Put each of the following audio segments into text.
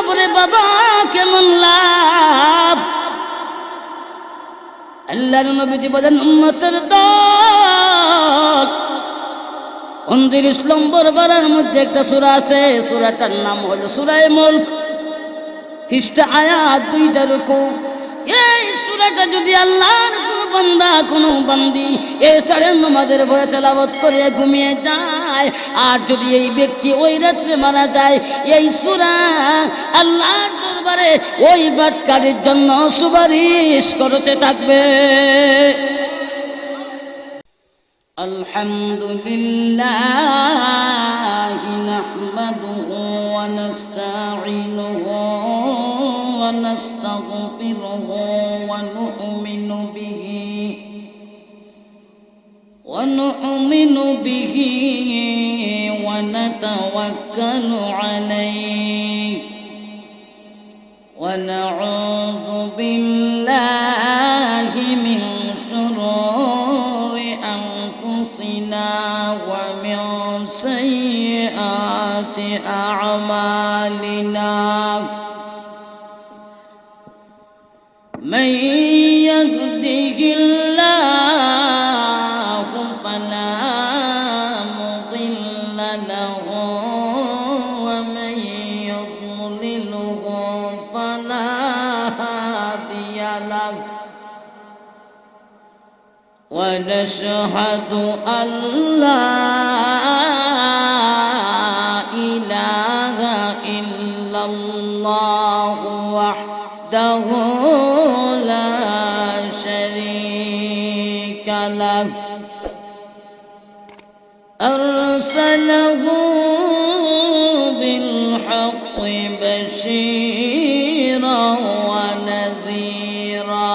লাভ রে বাবা, কেমন লাভ? আল্লাহর নবীজি বলেন, উম্মতের দল 29 নম্বর বারের মধ্যে একটা সূরা আছে, সূরাটার নাম হলো সূরা মুলক, 30টা আয়াত, 2টা রুকু। এই সূরাটা যদি আল্লাহর কোনো বান্দা কোনো বান্দি এই চারের নামাজের পরে তেলাওয়াত করে ঘুমিয়ে যায়, আর যদি এই ব্যক্তি ওই রাত্রে মারা যায়, এই সূরা আল্লাহর দরবারে ওই বাটকারীর জন্য সুপারিশ করতে থাকবে। আলহামদুলিল্লাহ নাহমাদুহু ওয়া নাস্তাঈনুহু ওয়া নাস্তাগফিরুহু ওয়া নু'মিনু বিহি ওয়া নাতাওয়াক্কালু আলাইহি ওয়া নাউযু বিল্লাহি মিন শুরুরি আনফুসিনা ওয়া মিন সাইয়্যাতি আ'মালিনা। মান ইয়াহদিহিল্লাহু ফালা মুদিল্লা লাহু ওয়া মান ইউদ্লিলহু ফালা হাদিয়া লাহু। ওয়া নাশহাদু আল্লা ইলাহা ইল্লাল্লাহু ওয়াহদাহু লা শারীকা লাহু আরসালাহু বিল হাক্কি বাশীরান ওয়া নাযীরা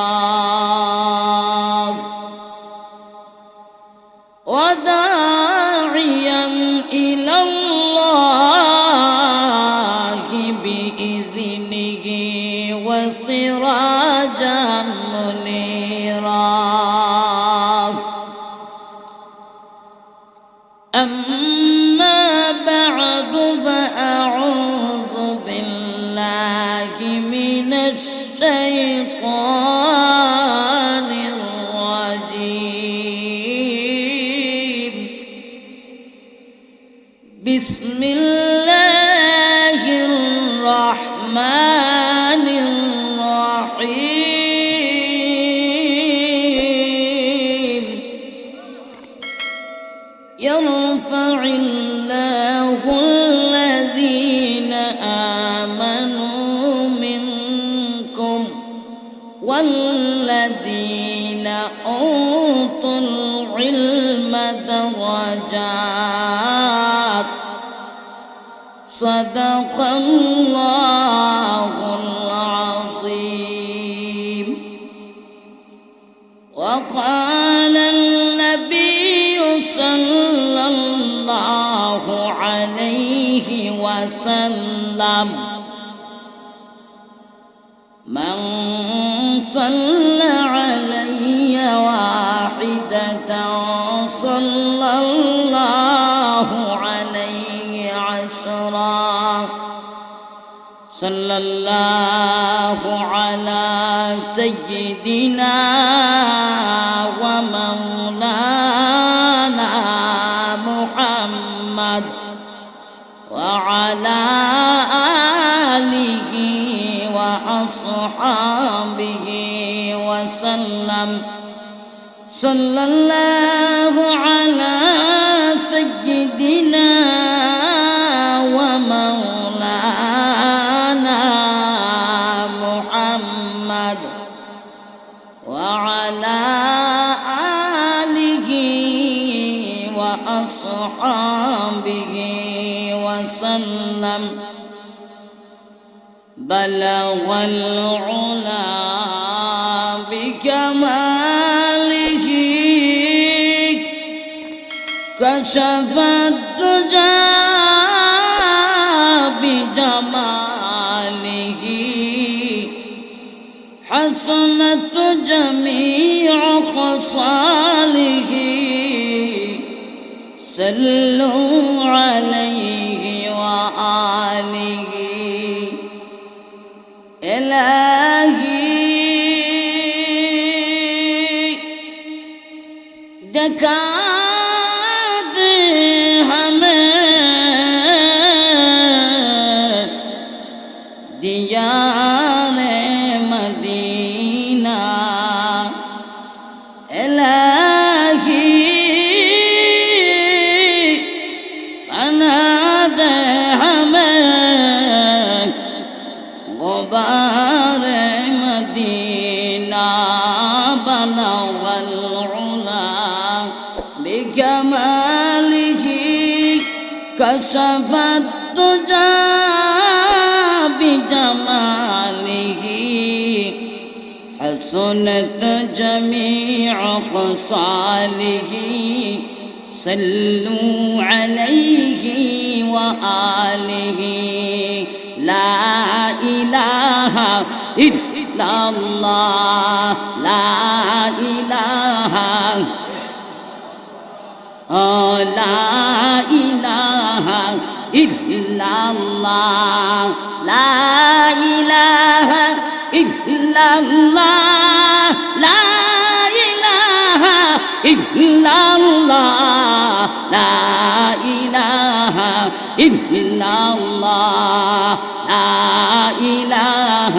ওয়া দা'iয়ান ইলাল্লাহি বিইذনিহি ওয়া সিরাজান মুনীরা। أما بعد فأعوذ بالله من الشيطان الرجيم. بسم الله الرحمن الرحيم. يرفع الله الذين آمنوا منكم والذين أوتوا العلم درجات. صدق الله العظيم. وقال النبي صلى الله عليه وسلم: من صلى علي واحدة صلى الله عليه عشرا. صلى الله على سيدنا ومولانا محمد وعلى آله وأصحابه وسلم. صلى الله على سيدنا ومولانا محمد وعلى آله وأصحابه وسلم. بلغ العلا بكماله كشف الدجى بجماله حسنت جميع خصاله. صلوا عليه وآله كشف الدجى بجماله حسنت جميع خصاله صلوا عليه وآله لا إله إلا الله لا إله لا إله إلا الله لا إله إلا الله لا إله إلا الله لا إله إلا الله لا إله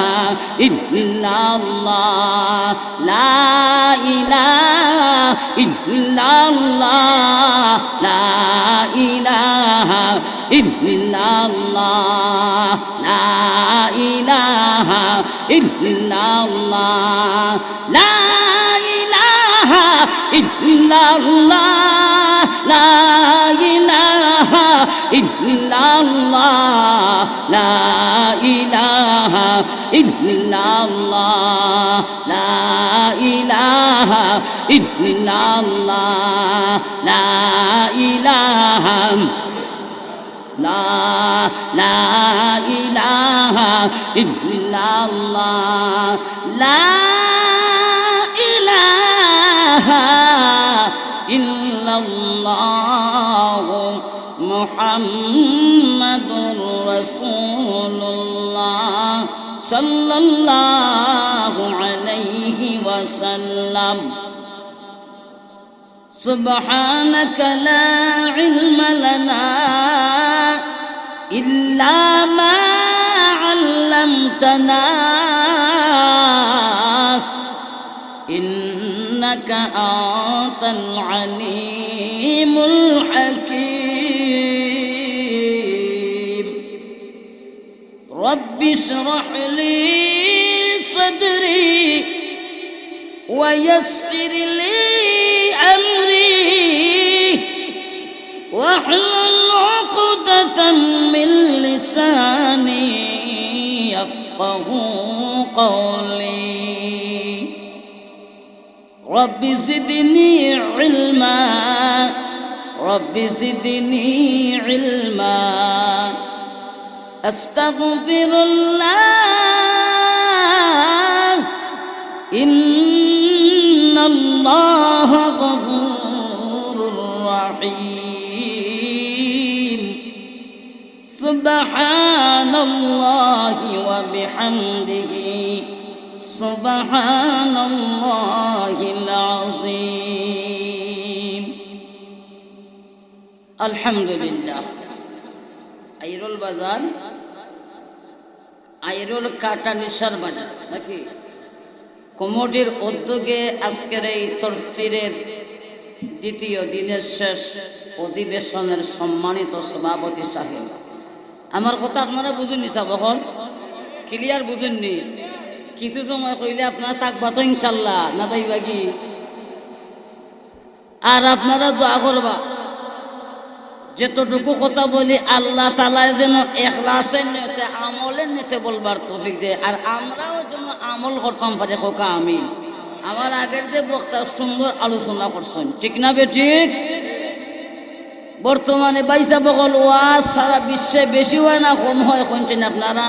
إلا الله لا إله إلا الله لا إله إلا الله لا إله إلا الله لا إله إلا الله لا إله إلا الله لا إله إلا الله لا إله إلا الله لا إله لا إله إلا الله لا إله إلا الله محمد رسول الله صلى الله عليه وسلم سبحانك لا علم لنا إلا ما علمتنا إنك أنت العليم الحكيم رب اشرح لي صدري ويسر لي أمري واحلل عقدة من لساني يفقه قولي رب زدني علما رب زدني علما أستغفر الله إن الله غفور رحيم سبحان الله وبحمده سبحان الله العظيم الحمد لله আইরুল বাজার আইরুল কাটানিসার বাজার নাকি কমিটির উদ্যোগে আজকের এই তফসিরের দ্বিতীয় দিনের শেষ অধিবেশনের সম্মানিত সভাপতি সাহেব আমার কথা আপনারা বুঝেননি সাবকন ক্লিয়ার বুঝেননি কিছু সময় কইলে আপনারা থাকবা তো ইনশাল্লাহ না যাইবা কি আর আপনারা দোয়া করবা যতটুকু কথা বলি আল্লাহ তাআলা যেন ইখলাসের নিয়তে আমলের নিয়তে বলবার তৌফিক দেয় আর আমরাও যেন আমল করতাম পারি খোকা আমিন আমার আগের যে বক্তা সুন্দর আলোচনা করছেন ঠিক না বে ঠিক বর্তমানে বাইসা বকল ওয়াজ সারা বিশ্বে বেশি হয় না কম হয় কোনছেন আপনারা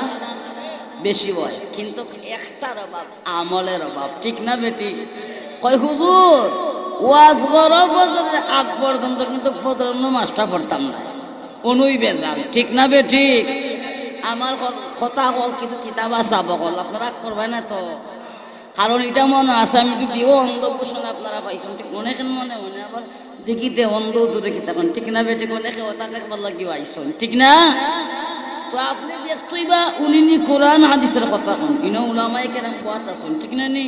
বেশি হয় কিন্তু একটার অভাব আমলের অভাব ঠিক না বেটি কয় হুজুর ওয়াজ করো ফজরের আগ পর্যন্ত কিন্তু ফজরের নামাজটা পড়তাম না অনুই বেজাল ঠিক না বে ঠিক আমার কথা বল কিন্তু কিতাব আছে বকল আপনারা করবেন না তো কারণ এটা মনে আছে আমি যদি দিও অন্ধ পোষণ আপনারা পাইছেন ঠিক অনেকের মনে মনে আবার দেখিতে অন্ধ দূরে কিতাব ঠিক না বে ঠিক অনেকে ওটা দেখবার লাগি আইসন ঠিক না তো আপনি দেখতেই বা উনি কোরআন হাদিসের কথা কোন কিনা উলামায়ে কেরাম কথা শুন ঠিক না নি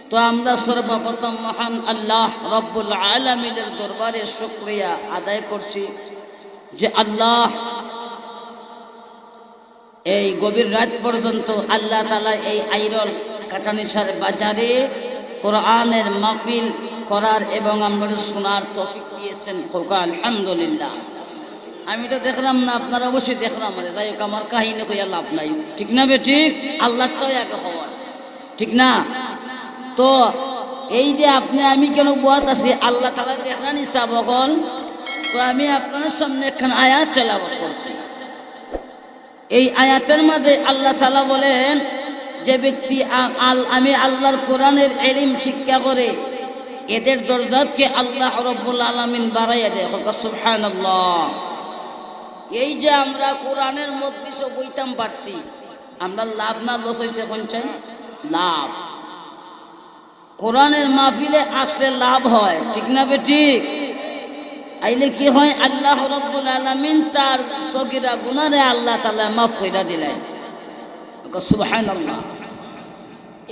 তো আমরা সর্বপ্রথম মহান আল্লাহ রব্বুল আলামিনের দরবারে শুকরিয়া আদায় করছি যে আল্লাহ এই গভীর রাত পর্যন্ত আল্লাহ তাআলা এই আইরল কাটানিসার বাজারে কোরআনের মাহফিল করার এবং আমরা শোনার তৌফিক দিয়েছেন খোকা আলহামদুলিল্লাহ আমি তো দেখলাম না, আপনারা অবশ্যই দেখলাম, যাই হোক আমার কাহিনী কইয়া লাভ নাই, ঠিক না বে ঠিক? আল্লাহর তো এক হওয়ার, ঠিক না? তো এই যে আপনি আমি কেন বয়াত আছি, আল্লাহ তাআলা দেখলেন ইচ্ছা বকল, তো আমি আপনার সামনে একখান আয়াত তেলাওয়াত করছি। এই আয়াতের মাঝে আল্লাহ তাআলা বলেন, যে ব্যক্তি আমি আল্লাহর কোরআনের ইলম শিক্ষা করে এদের দরজাতকে আল্লাহ রাব্বুল আলামিন বাড়াইয়া দেয়। সুবহানাল্লাহ। এই যে আমরা কোরআনের মধ্যে সব বইতাম পারছি, আমরা লাভ না লস হইছে কোনটা? লাভ। কোরআনের মাহফিলে আসলে লাভ হয়, ঠিক না বে ঠিক? আইলে কি হয়, আল্লাহ রাব্বুল আলামিন তার সগীরা গুনাহে আল্লাহ তাআলা মাফ কইরা দিলেন। সুবহানাল্লাহ।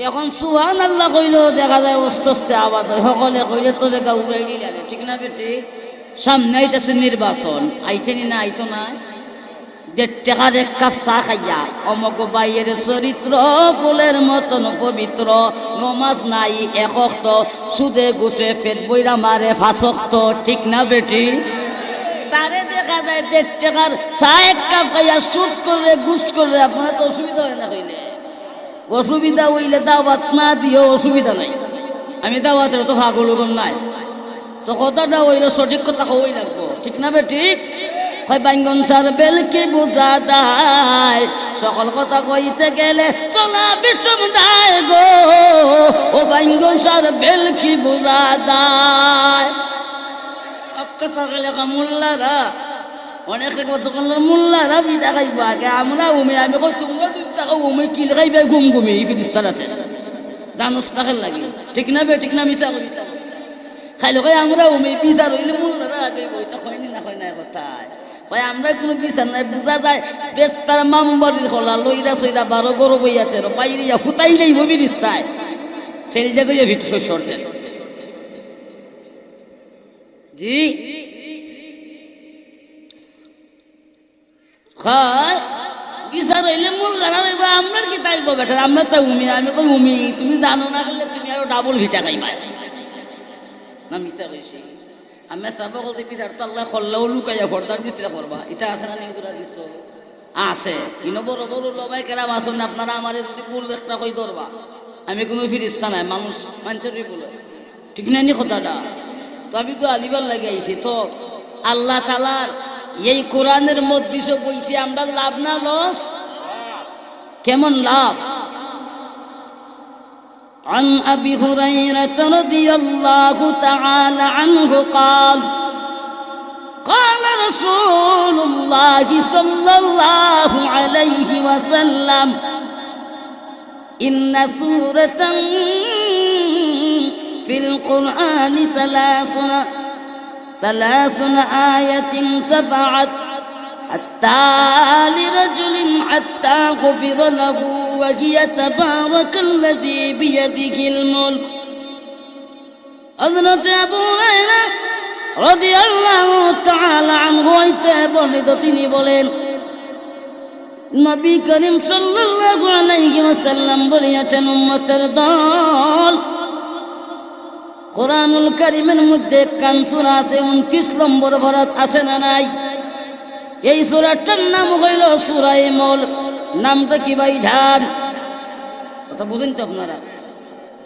এখন সুবহানাল্লাহ কইলেও দেখা যায় অস্তে আওয়াজ হয়, সকলে কইলে তো দেখা উড়াই দিলে, ঠিক না বে ঠিক? সামনে আইতেছে নির্বাচন, আইছেনি না? আইতো না? 1.5 টাকার এক কাপ চা খাইয়া অমক বাইয়ের চরিত্র ফুলের মতন পবিত্র, নমাজ নাই এক ওয়াক্ত, সুদে ঘুষে পেট বইরা মারে 5 ওয়াক্ত, ঠিক না বেটি? তারে দেখা যায় 1.5 টাকার চা এক কাপ খাইয়া সুদ করে ঘুষ করে। আপনার তো অসুবিধা হয় না হইলে? অসুবিধা হইলে দাওয়াত না দিও, অসুবিধা নাই। আমি দাওয়াতের তো ভাগল নাই, তো কথাটা হইলে সঠিক কথা হই লাগবো, ঠিক না বে ঠিক? হয় বাইঙ্গন সার বেল কি বুঝা দায়, সকল কথা কইতে গেলে চলা বিষম দায় গো, ও বাইঙ্গন সার বেল কি বুঝা দায়। কথা গেলে মোল্লারা অনেকে কত মোল্লারা বিদা খাইবা আগে, আমরা উমে আমি কই তোমরা 2 টাকা উমে কিল খাইবে ঘুমঘুমি ফিরিস্তারাতে জানোস টাকার লাগে, ঠিক না বে ঠিক? না মিছা কই খাইলে কই আমরা উমে বিচার হইলে মোল্লারা আগে বইতা কইনি না কই না কথায় কই আমরা কোনো বিচার নাই, বুঝা যায় বেস্তার মামবরির হলা লইরা সইরা 12 গরু বইয়াতে বাইরিয়া হুতাইলেই ববি রিস্তায় ছেল যাতে ভিতর সরতে। জি খায় বিচার হইলে মোল্লারা রইবা, আমরা কি তাইব বেটা? আমরা তো উমি, আমি কই উমি, তুমি জানো না করলে তুমি আরো ডাবল ভিটা খাইবা না? মিছা কইছি আমি সব বলতে বিচার তো আল্লাহ করলেও লুকাইয়া ফর্দার ভিতরে করবা, এটা আছে না? নিউজরা দিছ আছে, কিন্তু বড় বড় লবাই কেরাম আসুন না, আপনারা আমারে যদি ভুল একটা কই ধরবা, আমি কোনো ফিরিস্তা নাই, মানুষ মানুষেরই বলে, ঠিক না নি কথাটা? তো আমি তো আলিবার লাগে আইছি, তো আল্লাহ তাআলার এই কোরআনের মধ্যে সব বইছি, আমরা লাভ না লস? কেমন লাভ? عن أبي هريرة رضي الله تعالى عنه قال قال رسول الله صلى الله عليه وسلم إن سورة في القرآن 30 آية شفعت حتى لرجل حتى غفر له وهي تبارك الذي بيده الملك. حضرت আবু হুরায়রা রাদিয়াল্লাহু তাআলা আনহু হইতে বর্ণিত, তিনি বলেন নবী করিম সাল্লাল্লাহু আলাইহি ওয়াসাল্লাম বলেছেন, উম্মতের দল, কোরআনুল কারীমের মধ্যে কান সূরা আছে 29 নম্বর বরাত আছে না নাই? এই সূরাটার নাম হইল সূরা মুলক। নামটা কি ভাই জান? কথা বুঝেন তো আপনারা?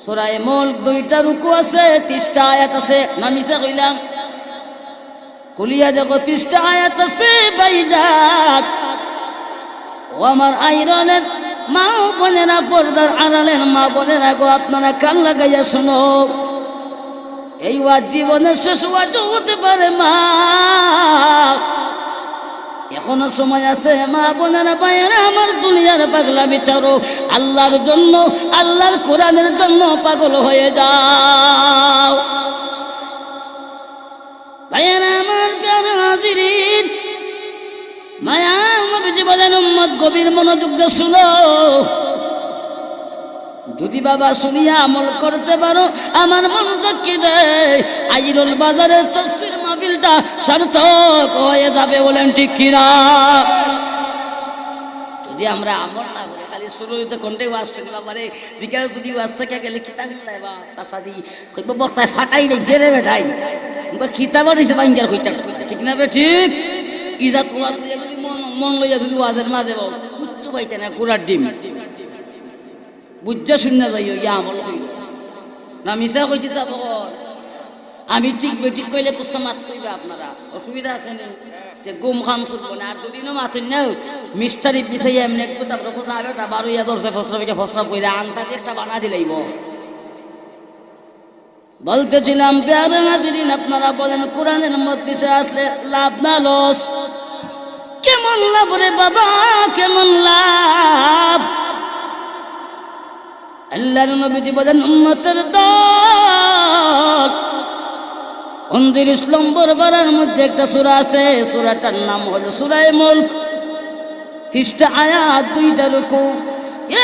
সূরা মুলক 2টা রুকু আছে, 30টা আয়াত আছে, না মিছা কইলাম? কুলিয়া দেখো 30টা আয়াত আছে ভাই জান। ও আমার আইরনের মা বোনেরা, পর্দার আড়ালের মা বোনেরা গো, আপনারা কান লাগাইয়া শোনো, এই ওয়াজ জীবনের শেষ ওয়াজ হতে পারে মা, এখনো সময় আছে মা বোনেরা ভাইয়েরা আমার, দুনিয়ার পাগলা বিচারো, আল্লাহর জন্য, আল্লাহর কোরআনের জন্য পাগল হয়ে যাও। ভাইয়েরা আমার, প্রিয় হাজিরিন, মায়া নবীজি বলেন, উম্মত গভীর মনোযোগ দিয়ে শুনো, যদি বাবা শুনিয়া আমল করতে পারো, আমার মন চাকি দেয় আইরুল বাজারের তাফসীর মাহফিলটা সার্থক হয়ে যাবে। বলেন ঠিক কিনা? যদি আমরা আমল না করে খালি শুরু হইতে কোনটাই ওয়াজ শুনি, বাবারে জিজ্ঞাসা যদি ওয়াজ থেকে গেলে কিতাব নাই বা চাচাদি কইব বক্তায় ফাটাই নেই জেরে বেটাই কিতাব রয়েছে বাঙ্গার কইতা, ঠিক না বে ঠিক? ইজা তোয়াজ লইয়া যদি মন লইয়া যদি ওয়াজের মাঝে বাবু কুচ্ছু পাইতে না কুড়ার ডিম বুঝা শূন্য যাইও ইয়া আমল হইল না মিশা কইছি যাবো আমি ঠিক বেঠিক কইলে কুস্তা মাত কইবে আপনারা অসুবিধা আছে না যে গুম খান শুনবো না আর দুদিনও মাতুন না মিস্টারি পিছাই এমনি একটু তারপরে কোথা হবে ওটা 12 ইয়া 10 ফসরা কইলে আনতা একটা বানা দিলাইব বলতেছিলাম প্যারে নাজরিন আপনারা বলেন কোরআনের মধ্যে আসলে লাভ না লস কেমন লাভ রে বাবা কেমন লাভ আল্লাহর নবীজি বলেন উম্মতের দল 29 নম্বর বারার মধ্যে একটা সূরা আছে সূরাটার নাম হলো সূরা মুলক 30টা আয়াত 2টা রুকু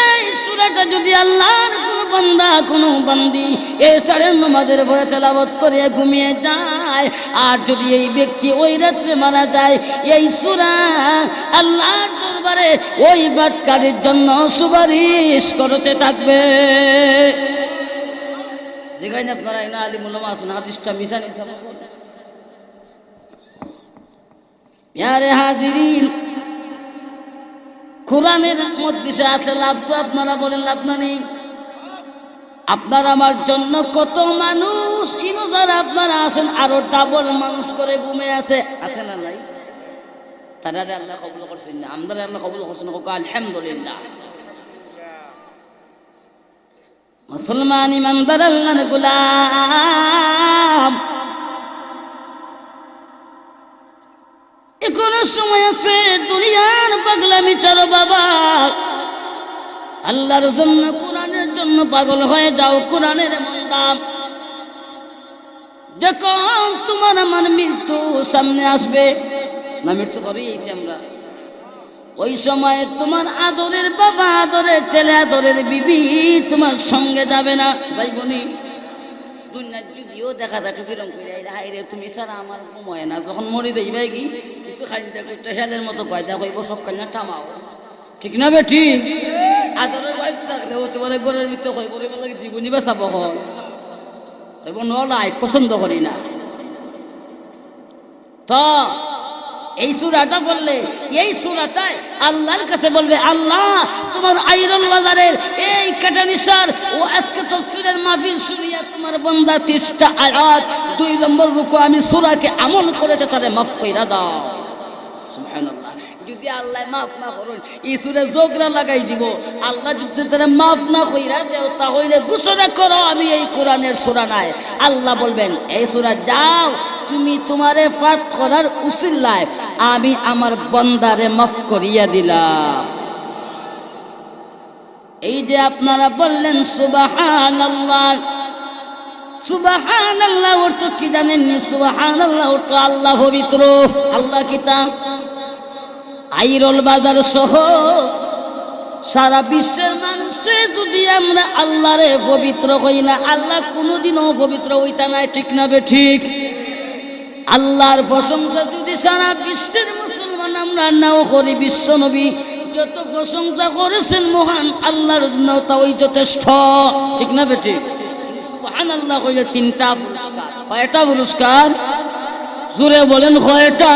এই সূরাটা যদি আল্লাহর কোন বান্দা কোন বান্দি এই চারের নামাজের পরে তেলাওয়াত করে ঘুমিয়ে যায় আর যদি এই ব্যক্তি ওই রাতে মারা যায় এই সূরা আল্লাহর দরবারে ওই বাটকারীর জন্য সুপারিশ করতে থাকবে যেখানে আপনারা এনা আলিম উলামা আছেন হাদিসটা মিশান প্যারে হাজিরিন কোরআনের মধ্যে আছে লাভ তো আপনারা বলেন লাভ না নেই আপনার আমার জন্য কত মানুষ ইনজার আপনারা আছেন আরো ডাবল মানুষ করে ঘুমে আছে না নাই তারা আল্লাহ কবুল করছেন না আমরা আল্লাহ কবুল করছেন আলহামদুলিল্লাহ মুসলমান ইমানদার আল্লাহর গোলাম এখনো সময় আছে দুনিয়ার পাগলামি ছাড়ো বাবা আল্লাহর জন্য কোরআনের জন্য পাগল হয়ে যাও কোরআনের এমন দাম যখন তোমার আমার মৃত্যু সামনে আসবে না মৃত্যু করেইছি আমরা ওই সময় তোমার আদরের বাবা আদরের ছেলে আদরের বিবি তোমার সঙ্গে যাবে না ভাই বোনি দুনিয়ার যদিও দেখা যায় কিরম করে হাইরে তুমি ছাড়া আমার ঘুমায় না যখন মরি দেই ভাই কি কিছু খাইতে করতে হেলের মতো কয়দা কইব সব কান্না টামাও ঠিক না বে ঠিক আদরের ওয়াইফ থাকলে হতে পারে ঘরের ভিতরে কইব রে বলে জীবনী বাঁচাবো কইব নলাই পছন্দ করি না তো এই সূরাটা বললে এই সূরাটায় আল্লাহর কাছে বলবে আল্লাহ তোমার আইরন বাজারের এই কাটানিসার ও আজকে তাফসীরের মাহফিল শুনিয়া তোমার বান্দা 30টা আয়াত 2 নম্বর রুকু আমি সূরাকে আমল করেতে তারে মাফ কইরা দাও সুবহানাল্লাহ যদি আল্লাহ মাফ না করেন এই সূরা যোগরা লাগাই দিব আল্লাহ যদি তারে মাফ না কইরা দেও তাহলে ঘোষণা করো আমি এই কোরআনের সূরা নাই আল্লাহ বলবেন এই সূরা যাও তুমি তোমারে পাঠ করার উসিলায় আমি আমার বান্দারে মাফ করিয়া দিলাম এই যে আপনারা বললেন সুবহানাল্লাহ সুবহানাল্লাহ অর্থ কি জানেন সুবহানাল্লাহ অর্থ আল্লাহ পবিত্র আল্লাহ কিতাব আইরল বাজার সহ সারা বিশ্বের মানুষে যদি আমরা আল্লাহরে পবিত্র কই না আল্লাহ কোনোদিনও পবিত্র হইতা নাই ঠিক না বে ঠিক আল্লাহর প্রশংসা যদি সারা বিশ্বের মুসলমান আমরা নাও করি বিশ্ব নবী যত প্রশংসা করেছেন মহান আল্লাহর তা ওই যথেষ্ট ঠিক না বেটি সুবহানাল্লাহ কইলে 3টা পুরস্কার কয়টা পুরস্কার জোরে বলেন কয়টা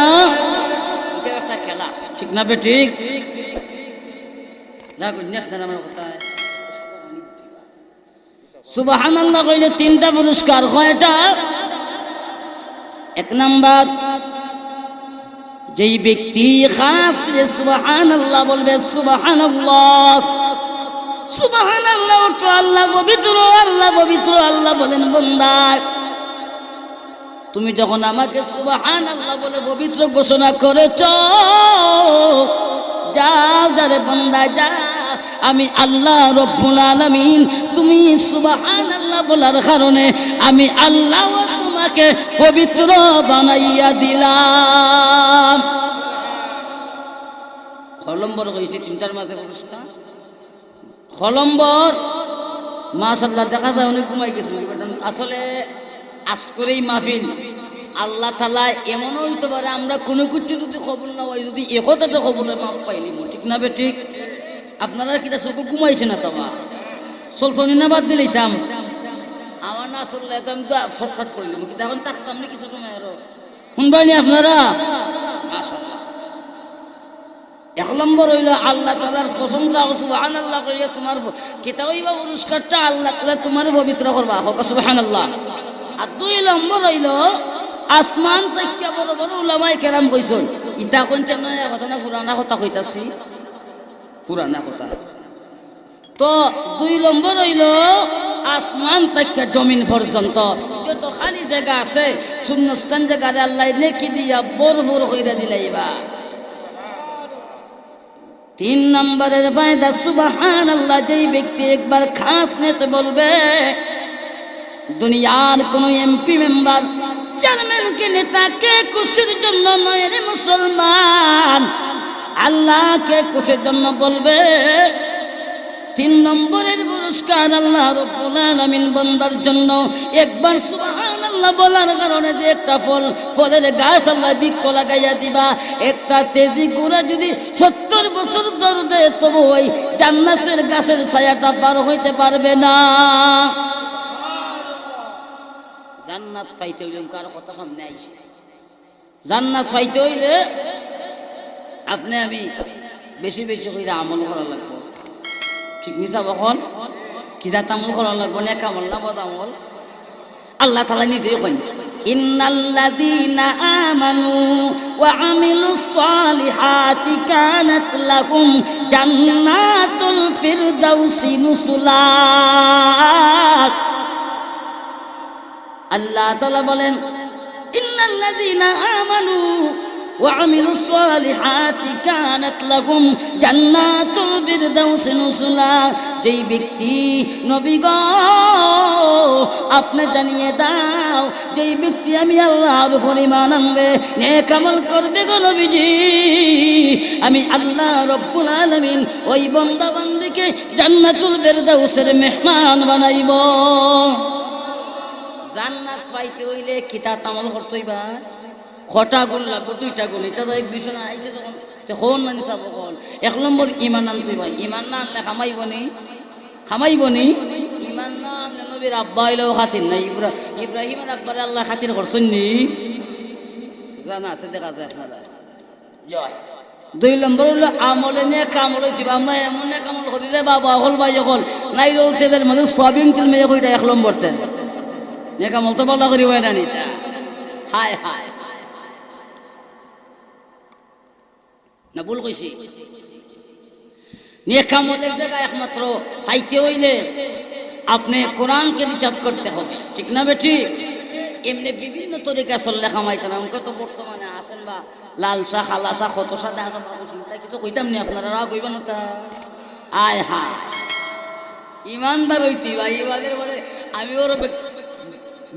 এটা একটা খেলা ঠিক না বেটি না গুন্নাহ না আমার কথা সুবহানাল্লাহ কইলে 3টা পুরস্কার কয়টা এক নাম্বার যেই ব্যক্তি খাস করে সুবহানাল্লাহ বলবে সুবহানাল্লাহ সুবহানাল্লাহ তো আল্লাহ পবিত্র আল্লাহ বলেন বান্দা তুমি যখন আমাকে সুবহানাল্লাহ বলে পবিত্র ঘোষণা করেছো যাও যারে বান্দা যা আমি আল্লাহ রব্বুল আলামিন তুমি সুবহানাল্লাহ বলার কারণে আমি আল্লাহ তোমাকে পবিত্র বানাইয়া দিলাম কলম্বর কইছি 3টার মাঝে পুরস্কার কলম্বর মাশাআল্লাহ দেখা যায় অনেক ঘুমাই গেছে আসলে আজ করেই মাহফিল আল্লাহ তাআলা এমনও হইতে পারে আমরা কোনো কিছু যদি কবুল না হয় যদি একতাতে কবুলের মাপ পাইলি ঠিক না বে ঠিক আপনারা কিটা চোখ ঘুমাইছে না তবা চলতনি না বাদ দিলেই থাম আমার না চললে আমি তো শর্টকাট করলাম কিন্তু এখন থাকতাম না কিছু সময় আরো শুনবাই নি আপনারা মাশাআল্লাহ এক নম্বর হইল আল্লাহ তাআলার প্রশংসা সুবহানাল্লাহ কইয়া তোমার কিতা হইবা পুরস্কারটা আল্লাহ তাআলা তোমার পবিত্র করবা সুবহানাল্লাহ। আর দুই নম্বর হইল আসমান থেকে বড় বড় উলামায়ে কেরাম কইছেন ইটা কোনটা নয়া কথা না পুরানা কথা কইতাছি, পুরানা কথা। তো দুই নম্বর হইল আসমান থেকে জমিন পর্যন্ত যত খালি জায়গা আছে শূন্যস্থান জায়গায় আল্লাহ নেকি দিয়া ভরপুর কইরা দিলাইবা। তিন নম্বরের ফায়দা সুবহানাল্লাহ, যেই ব্যক্তি একবার খাস নেতে বলবে দুনিয়ার কোন এমপি মেম্বার চেয়ারম্যানকে নেতাকে খুশির জন্য নয় রে মুসলমান, আল্লাহকে খুশির জন্য বলবে। তিন নম্বরের পুরস্কার আল্লাহ রাব্বুল আলামিন বান্দার জন্য একবার সুবহানাল্লাহ বলার কারণে যে একটা ফলের গাছ আল্লাহ বৃক্ষ লাগাইয়া দিবা। একটা তেজি ঘোড়া যদি 70 বছর দৌড়ে তবু ওই জান্নাতের গাছের ছায়াটা পার হইতে পারবে না। জান্নাত পাইতে হইলে কার কথা সামনে আইছে, জান্নাত পাইতে হইলে আপনি আমি বেশি বেশি করে আমল করা লাগবে। ঠিক নিছা বখন কিরা তামল করা লাগবে না, কামল না বদ আমল। আল্লাহ তাআলা নিজেই কইন ইন্নাল্লাযীনা আমানু ওয়া আমিলুস সালিহাতি কানাত লাহুম জান্নাতুল ফিরদাউসি নুসুলা। আল্লাহ তাআলা বলেন ইন্নাল্লাযীনা আমানু ওয়া আমিলুস সালিহাতি কানাত লাহুম জান্নাতুল ফিরদাউসি নুসুলা। যেই ব্যক্তি নবী গো আপনি জানিয়ে দাও, যেই ব্যক্তি আমি আল্লাহর উপর ঈমান আনবে নেক আমল করবে গো নবীজি, আমি আল্লাহ রাব্বুল আলামিন ওই বান্দা বান্দীকে জান্নাতুল ফিরদাউসের মেহমান বানাইব। জান্নাত পাইতে হইলে কিতা আমল করতে হইবা, কটা গুণ লাগবে, দুইটা গুণ। এটা তো এক বিষয় না আইছে তখন হন না নিসাব হল। এক নম্বর ইমান আনতে হইবা, ইমান না আনলে খামাইবনি, খামাইবনি। ইমান না আনলে নবীর আব্বা হইলেও খাতির নাই, ইব্রাহিমের আব্বারে আল্লাহ খাতির করছেন নি, জানা আছে দেখা যায় আপনারা। জয়। দুই নম্বর হলো আমলে নিয়ে কামল হইতে আমরা এমন এক আমল করিলে বাবা হল ভাই হল নাই রোল তেদের মধ্যে সবিং তেল মেয়ে কইটা এক নম্বর তেল নেক আমল তো বলা করি হয় না নিতা। হায় হায় না ভুল কইছি? নেক আমলের জায়গায় একমাত্র পাইতে হইলে আপনি কোরআনকে রিচার্জ করতে হবে, ঠিক না বেটি? এমনি বিভিন্ন তরিকা চললে খামাইতে না। আমাকে তো বর্তমানে আছেন বা লালসা খালাসা কতসা দেখা চিন্তা কিছু কইতাম নি, আপনারা রাগ হইবা না তা। আয় হায় ইমানদার হইতি বা ইবাদের বলে আমি ওর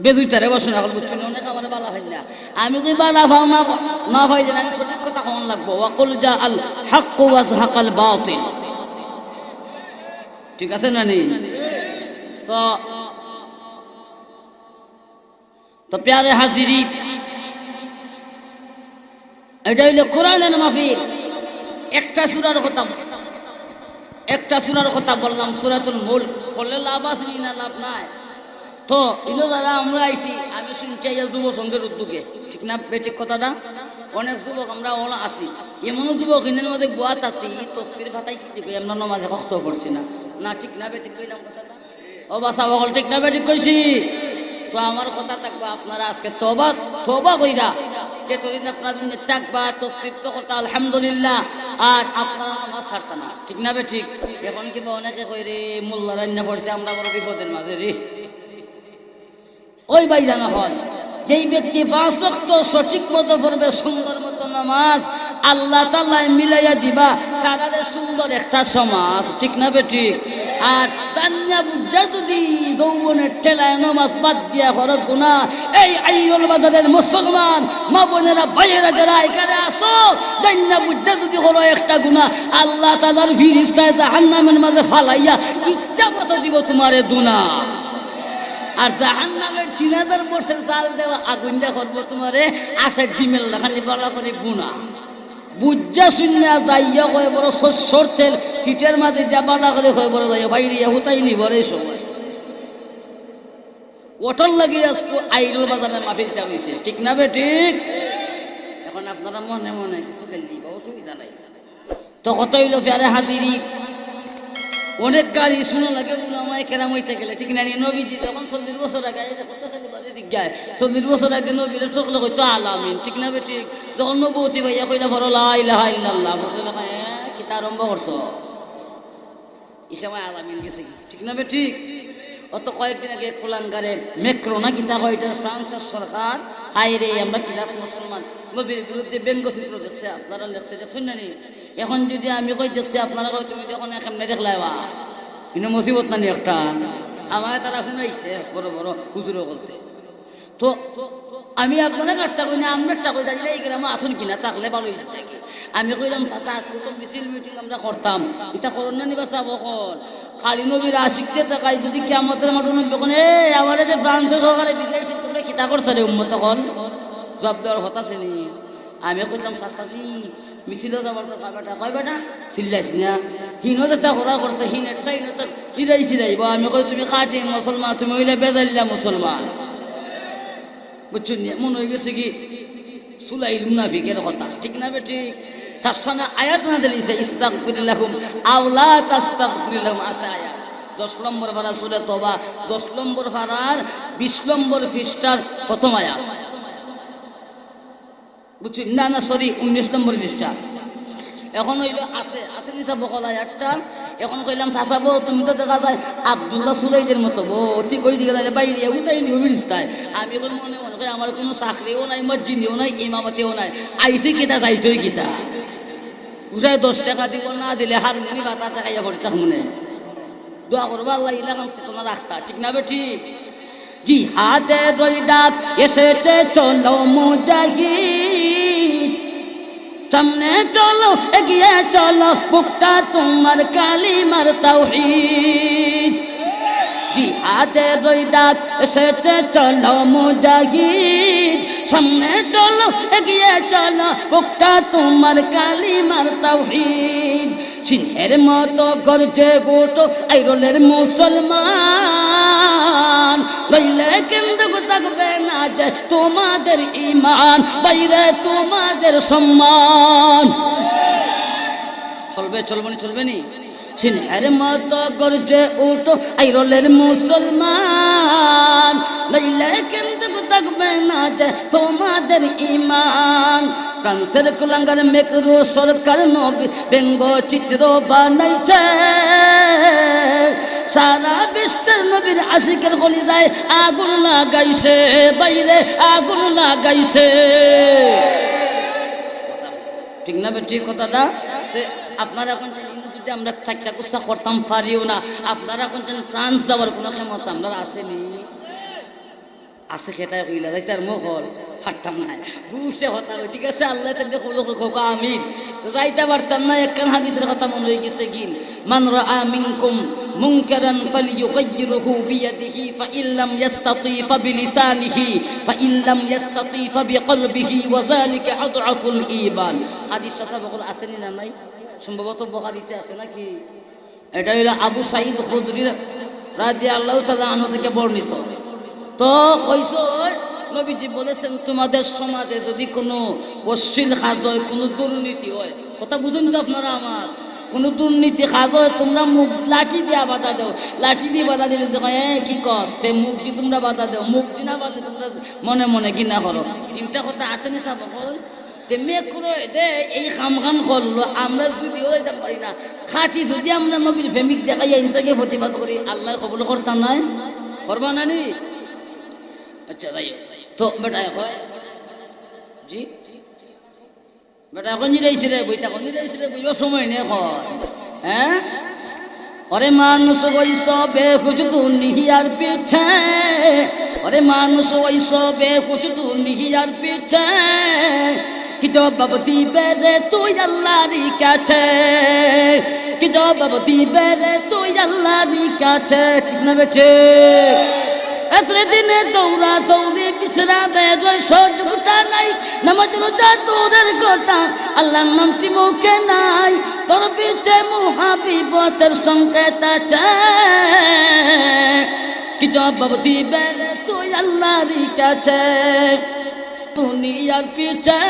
বেদুইতারে বসে না বুঝছেন, অনেক আমার বালা হয় না। আমি কই বালা ভাও না না ভাই যেন আমি সঠিক কথা কখন লাগবো। ওয়াকুল জা আল হাক্কু ওয়া যাহাকাল বাতিল, ঠিক আছে না নেই? তো প্যারে হাজিরি, এটা হইল কোরআনের মাহফিল। একটা সূরার কথা বললাম, সূরাতুল মুলক। বললে লাভ আছে না লাভ নাই? তো ইনো দ্বারা আমরা আইছি, আমি শুনছি যুব সংঘের উদ্যোগে, ঠিক না বেঠিক কথাটা? অনেক যুবক আমরা ওলা আছি, এমনও যুবক ইনের মধ্যে গোয়াত আছি তফসির ভাতাই শিখি কই আমরা নমাজে কষ্ট করছি না, না ঠিক না বেঠিক কইলাম কথাটা? ও বাসা বকল ঠিক না বেঠিক কইছি? তো আমার কথা থাকবো আপনারা আজকে তওবা কইরা যেতদিন আপনাদের থাকবা তফসির তো কথা আলহামদুলিল্লাহ, আর আপনারা নামাজ ছাড়তা না, ঠিক না বেঠিক? এখন কিবা অনেকে কই রে মোল্লা রান্না পড়ছে আমরা বড় বিপদের মাঝে রে। ওই ভাই জানা হল যেই ব্যক্তি 5 ওয়াক্ত সঠিক মতো পড়বে, সুন্দর মতো নামাজ, আল্লাহ তাআলা মিলাইয়া দিবা তারারে সুন্দর একটা সমাজ, ঠিক না বেঠিক? আর জান্না বুঝা যদি যৌবনের ঠেলায় নামাজ বাদ দিয়া করো গুনাহ, এই আইয়ুল বাজারের মুসলমান মা বোনেরা ভাইয়েরা যারা এখানে আসো, জান্না বুঝা যদি করো একটা গুনাহ, আল্লাহ তাআলার ফিরিস্তায় জাহান্নামের মাঝে ফালাইয়া ইচ্ছা মতো দিব তোমারে দুনা। আর জাহান্নামের 3000 বছর জাল দেওয়া আগুন দিয়া করবো তোমারে আশের জিমেল খালি বলা করে গুনাহ। বুঝা শুনিয়া যাইয়া কয় বড় শস্যর তেল ফিটের মাঝে দিয়া বালা করে কয় বড় যাইয়া বাইরে হুতাই নি বড় সময় ওটার লাগিয়ে আইরুল বাজারের মাহফিলটা হয়েছে, ঠিক না বেঠিক? এখন আপনারা মনে মনে কিছু খেললি বা অসুবিধা নাই। তো কত হইল প্যারে হাজিরি, অনেক গাড়ি শুনো লাগে উলামায়ে কেরাম হইতে গেলে, ঠিক না? নবীজি যখন 40 বছর আগে, এটা কথা খালি বাড়ি দিক যায়, 40 বছর আগে নবীর সকলে কইতো আলামিন, ঠিক না বেটি? যখন নবুয়তি ভাইয়া কইলা বড় লা ইলাহা ইল্লাল্লাহ, বলছিল কিতা আরম্ভ করছো, এই সময় আলামিন গেছে, ঠিক না বেটি? অত কয়েকদিন আগে কোলাঙ্গারে মেক্রো না কিতা কয়, এটা ফ্রান্সের সরকার, হাইরে আমরা কিতা মুসলমান নবীর বিরুদ্ধে ব্যঙ্গচিত্র দেখছে, আপনারা লেখছে, দেখছেন না নি? এখন যদি আমি কই দেখছি, আপনারা কই তুমি যখন এখানে দেখলাই বা কিন্তু মুসিবত নানি একটা, আমার তারা শুনাইছে বড় বড় হুজুরও বলতে। তো আমি আপনারা কাটটা কই না, আমরা একটা কই দাঁড়িয়ে এই গ্রামে আসুন কিনা, থাকলে ভালো হয়েছে থাকি। আমি কইলাম চাচা আজকে তো মিছিল মিটিং আমরা করতাম, এটা করোন না নিবা চাব কখন কালী নবীর আশিকদের টাকায় যদি কিয়ামতের মাঠে নবী কোন আমার যে ফ্রান্সের সরকারে বিদেশি তোমরা কিতা করছো রে উম্মত, তখন জব দেওয়ার কথা ছিল। আমি কইলাম চাচাজি মিছিলও যাবার তো কয় বেটা চিল্লাইছি না, হিনো যেটা করা করছে হিন একটা হিনটা হিরাই চিলাইব। আমি কই তুমি কাটি মুসলমান, তুমি হইলে বেজাল্লা মুসলমান, বুঝছেন? মনে হয়ে গেছে কি সুলাইল মুনাফিকের কথা, ঠিক না বেটি? তার সঙ্গে আয়াত না দিয়েছে ইস্তাগফির লাহুম আও লা তাস্তাগফির লাহুম, আছে আয়াত 10 নম্বর পারা সূরা তওবা 10 নম্বর পারার 20 নম্বর পৃষ্ঠার প্রথম আয়াত, বুঝছেন? না সরি 19 নম্বর পৃষ্ঠা। এখন হইল আছে নিচা বকল আয়াতটা। এখন কইলাম চাচা বউ তুমি তো দেখা যায় আব্দুল্লাহ সুলাইদের মতো বউ, ঠিক ওই দিকে বাইরে উঠাই নিব বিরিস্তায়। আমি এখন মনে মনে করি আমার কোনো চাকরিও নাই, মসজিদেও নাই, ইমামতিও নাই, আইসি কিতা যাইতই কিতা, উঠাই 10 টাকা দিব না দিলে হারমোনি বাতা চাকাইয়া পড়তাম মনে। দোয়া করবো আল্লাহ ইলাকাম চেতনা রাখতা, ঠিক না বেটি? জিহাদের ওই ডাক এসেছে, চলো মুজাহিদ, সামনে চলো এগিয়ে চলো, বুকটা তোমার কালিমার তাওহীদ। জিহাদের ওই ডাক এসেছে, চলো মুজাহিদ, সামনে চলো এগিয়ে চলো, বুকটা তোমার কালিমার তাওহীদ। সিংহের মতো গর্জে গোটো আইরলের মুসলমান, নইলে কিন্তু থাকবে না যে তোমাদের ঈমান, বাইরে তোমাদের সম্মান। চলবে নি? সিংহের মতো গর্জে উঠো আইরলের মুসলমান, নইলে কিন্তু থাকবে না যে তোমাদের ঈমান। ফ্রান্সের কুলাঙ্গার মেক্রো সরকার নবী ব্যঙ্গ চিত্র বানাইছে, সারা বিশ্বের নবীর আশিকের কলিজায় আগুন লাগাইছে, বাইরে আগুন লাগাইছে, ঠিক না বেটি কথাটা? আপনারা এখন যদি আমরা চারটা কুস্তা করতাম পারিও না, আপনারা এখন ফ্রান্স যাওয়ার কোনো ক্ষমতা আপনার আসেনি, আছে সেটাই কইলা যাইতে আর মহল পারতাম না, বুঝতে কথা, ঠিক আছে? আল্লাহ খোকা আমিন। তো যাইতে পারতাম না। একখান হাদিসের কথা মনে হয়ে গেছে, গিন মান রাআ মিনকুম মুনকারান ফালিয়ুগাইয়িরহু বিয়াদিহি ফাইন লাম ইস্তাতি ফাবিলিসানিহি ফাইন লাম ইস্তাতি ফাবিকলবিহি ওয়া যালিকা আদআফুল ঈমান। হাদিসটা সাবকল আসেনি না নাই? সম্ভবত বুখারীতে আছে নাকি? এটা হলো আবু সাঈদ খুদরি রাদিয়াল্লাহু তাআলা আনহু থেকে বর্ণিত। তো কইছো নবীজি বলেছেন, তোমাদের সমাজে যদি কোনো অশ্লীল কাজ হয়, কোনো দুর্নীতি হয়, কথা বুঝুন তো আপনারা আমার, কোনো দুর্নীতি কাজ হয়, তোমরা মুখ লাঠি দিয়ে বাধা দাও, লাঠি দিয়ে বাধা দিলে দেখো কি কষ্ট, মুখ দিয়ে তোমরা বাধা দাও, মুখ দিয়ে না বাধা তোমরা মনে মনে ঘৃণা করো। 3টা কথা আতেনি চাব মেঘ দে এই খাম করলো, আমরা যদিও এটা পারি না, খাটি যদি আমরা নবীর প্রেমিক দেখাই ইনটাকে প্রতিবাদ করি, আল্লাহ কবুল করতাম নাই, করবা না নি? আচ্ছা যাই তো বেটা এখন জি বেটা এখন নিয়েছিলে বইটা, এখন নিয়েছিলে বুঝবার সময় নেই এখন। হ্যাঁ ওরে মানুষ ওইস বেকুচ দুনিয়ার পিছে, ওরে মানুষ ওইস বেকুচ দুনিয়ার পিছে, কি জবাব দিবে রে তুই আল্লাহর কাছে, কি জবাব দিবে রে তুই আল্লাহর কাছে, ঠিক না বেঠে? এতরে দিনে দৌড়া দৌড়ি বিশ্রামে রই সহযোগিতা নাই, নামাজ রোজা তোদের কথা আল্লাহর নামটি মুখে নাই, তোর পিছে মুহাবিবতের সংকেত আছে, কি জবাব দিবে রে তুই আল্লাহর কাছে। দুনিয়ার পিছে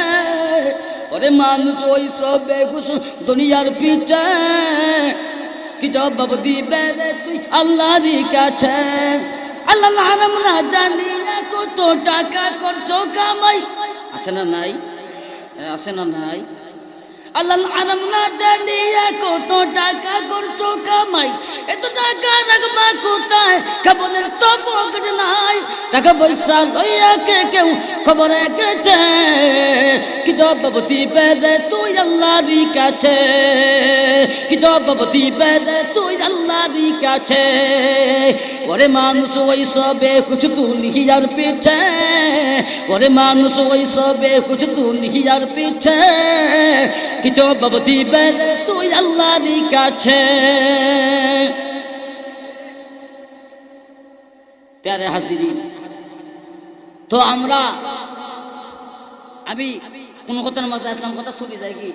ওরে মানুষ ওই সব বেগুস দুনিয়ার পিছে কি জবাব দিবে রে তুই আল্লাহরই কাছে আল্লাহ হারাম না জানিয়ে কত টাকা করছো কামাই আছে না নাই আছে না নাই আল্লাহ হারাম না জানিয়ে কত টাকা করছো কামাই এত টাকা রাখবা কোথায় খবরের তো পকেট নাই টাকা পয়সা লইয়া কে কেউ খবর রেখেছে কি জবাব দিবে রে তুই আল্লাহরই কাছে কি জবাব দিবে রে তুই আল্লাহরই কাছে ওরে মানুষ ওই সবে কুছ দুনিয়ার পিছে ওরে মানুষ ওই সবে কুছ দুনিয়ার পিছে কি জবাব দিবে রে তুই আল্লাহরই কাছে প্যারে হাজিরিন তো আমরা আমি কোন কথার মাঝে আসলাম কথা ছুটে যায় কি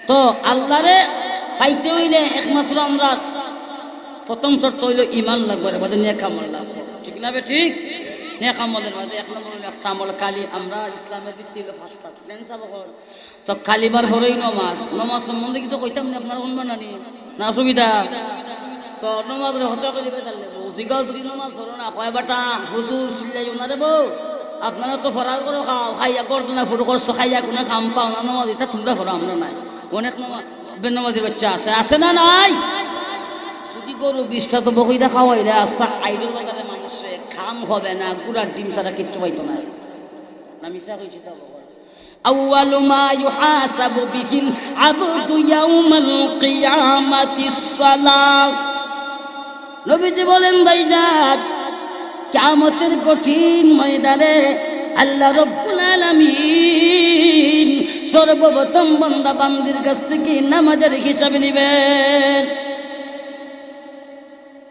তো আল্লাহরে পাইতে হইলে একমাত্র আমরা প্রথম শর্ত হইল ঈমান লাগবে রে বাদে নেক আমল লাগবে ঠিক না বে ঠিক নেক আমলের মাঝে এক নম্বর একটা আমল কালি আমরা ইসলামের ভিত্তি হলো ফার্স্ট টেন্সা বকর তো কালিমার হরই নামাজ সম্বন্ধে কিছু কইতাম না আপনারা শুনবেন না অসুবিধা তো নমাজের হতে করে ফেললে জিগাও যদি নমাজ ধরো না কয় বেটা হুজুর সিল্লাই না রে বউ আপনারা তো ফরার করে খাও খাইয়া করতো না ফুটো করছো খাইয়া কোনো কাম পাও না নমাজ এটা তোমরা করো আমরা নাই অনেক বেনামাজির বাচ্চা আছে না নাই যদি গরু 20টা তো বকইটা খাওয়াইলে আচ্ছা আইডল বাজারে মানুষে খাম হবে না গুড়ার ডিম ছাড়া কিচ্ছু পাইতো না না মিশা কইছি তো أول ما يحاسب به العبد يوم القيامة الصلاة নবীজি বলেন ভাইজান কিয়ামতের কঠিন ময়দানে আল্লাহ রাব্বুল আলামিন সর্বপ্রথম বান্দা বান্দির কাছ থেকে নামাজের হিসাব নেবেন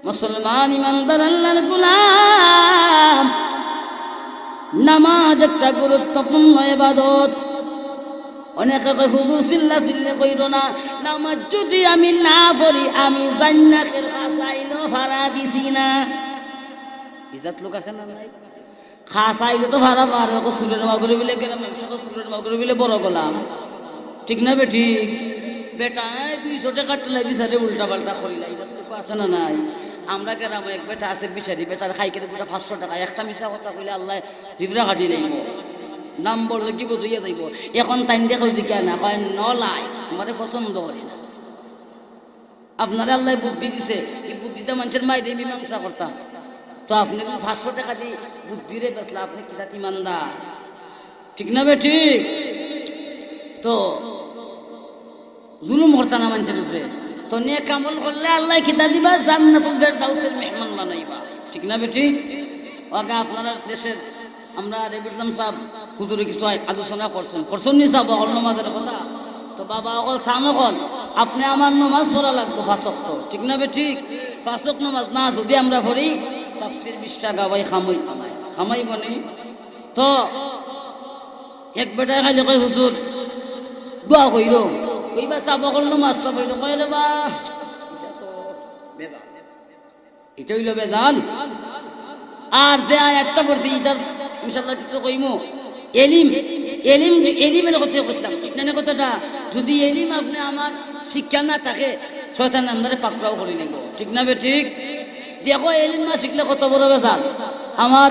মুসলমান ইমানদার আল্লাহর গোলাম নামাজ একটা গুরুত্বপূর্ণ ইবাদত অনেকে কয় হুজুর চিল্লা চিল্লে কইর না নামাজ যদি আমি না পড়ি আমি জান্নাতের খাসাইলো ভাড়া দিছি না ইজাত লোক আছে না নাই খাসাইলো তো ভাড়া পারে কো সুরের মাগরি বলে কেন একশো সুরের মাগরি বলে বড় গোলাম ঠিক না বে ঠিক বেটা 200 টাকা তুলে বিচারে উল্টা পাল্টা করিলা ইজাত লোক আছে না নাই আমরা কেরাম এক বেটা আছে বিচারি বেটার খাই কেটে পুরো 500 টাকা একটা মিছা কথা কইলে আল্লাহ জিবরা কাটি লইব নাম বললে কি বুঝিয়া যাইব এখন টাইম দেখো দিকে না কয় নলাই আমারে পছন্দ করে না আপনারা আল্লাহ বুদ্ধি দিছে এই বুদ্ধিটা মানুষের মাইরে মীমাংসা করতাম তো আপনি যদি 500 টাকা দিয়ে বুদ্ধিরে বেচলা আপনি কি জাতি ইমানদার ঠিক না বে ঠিক তো জুলুম করতা না মানুষের উপরে তো নেক আমল করলে আল্লাহ খিদা দিবা জান্নাতুল ফেরদাউসের মেহমান বানাইবা ঠিক না বে ঠিক ওগা আপনারা দেশের আমরা রেবিলাম সাহেব হুজুরে কিছু আলোচনা করছেন নি সাহেব অকল নামাজের কথা তো বাবা অকল সাম অকল আপনি আমার নামাজ পড়া লাগবে 5 ওয়াক্ত ঠিক না বে ঠিক 5 ওয়াক্ত নামাজ না যদি আমরা পড়ি তাফসীর 20 টাকা ভাই খামাই বনে তো এক বেটা খাইলে কই হুজুর দোয়া কইরো কইবা সাহেব অকল নামাজটা পড়িলো কইলে বা এটা তো বেজাল এটা হইলো বেজাল আর যে একটা পড়ছি এটার ইনশাআল্লাহ কিছু কইমু এলিমের কথা কইলাম ঠিক না কথাটা যদি এলিম আপনি আমার শিক্ষা না থাকে শয়তান আমাদের পাকড়াও করে নেব ঠিক না বে ঠিক দেখো এলিম না শিখলে কত বড় বেজাল আমার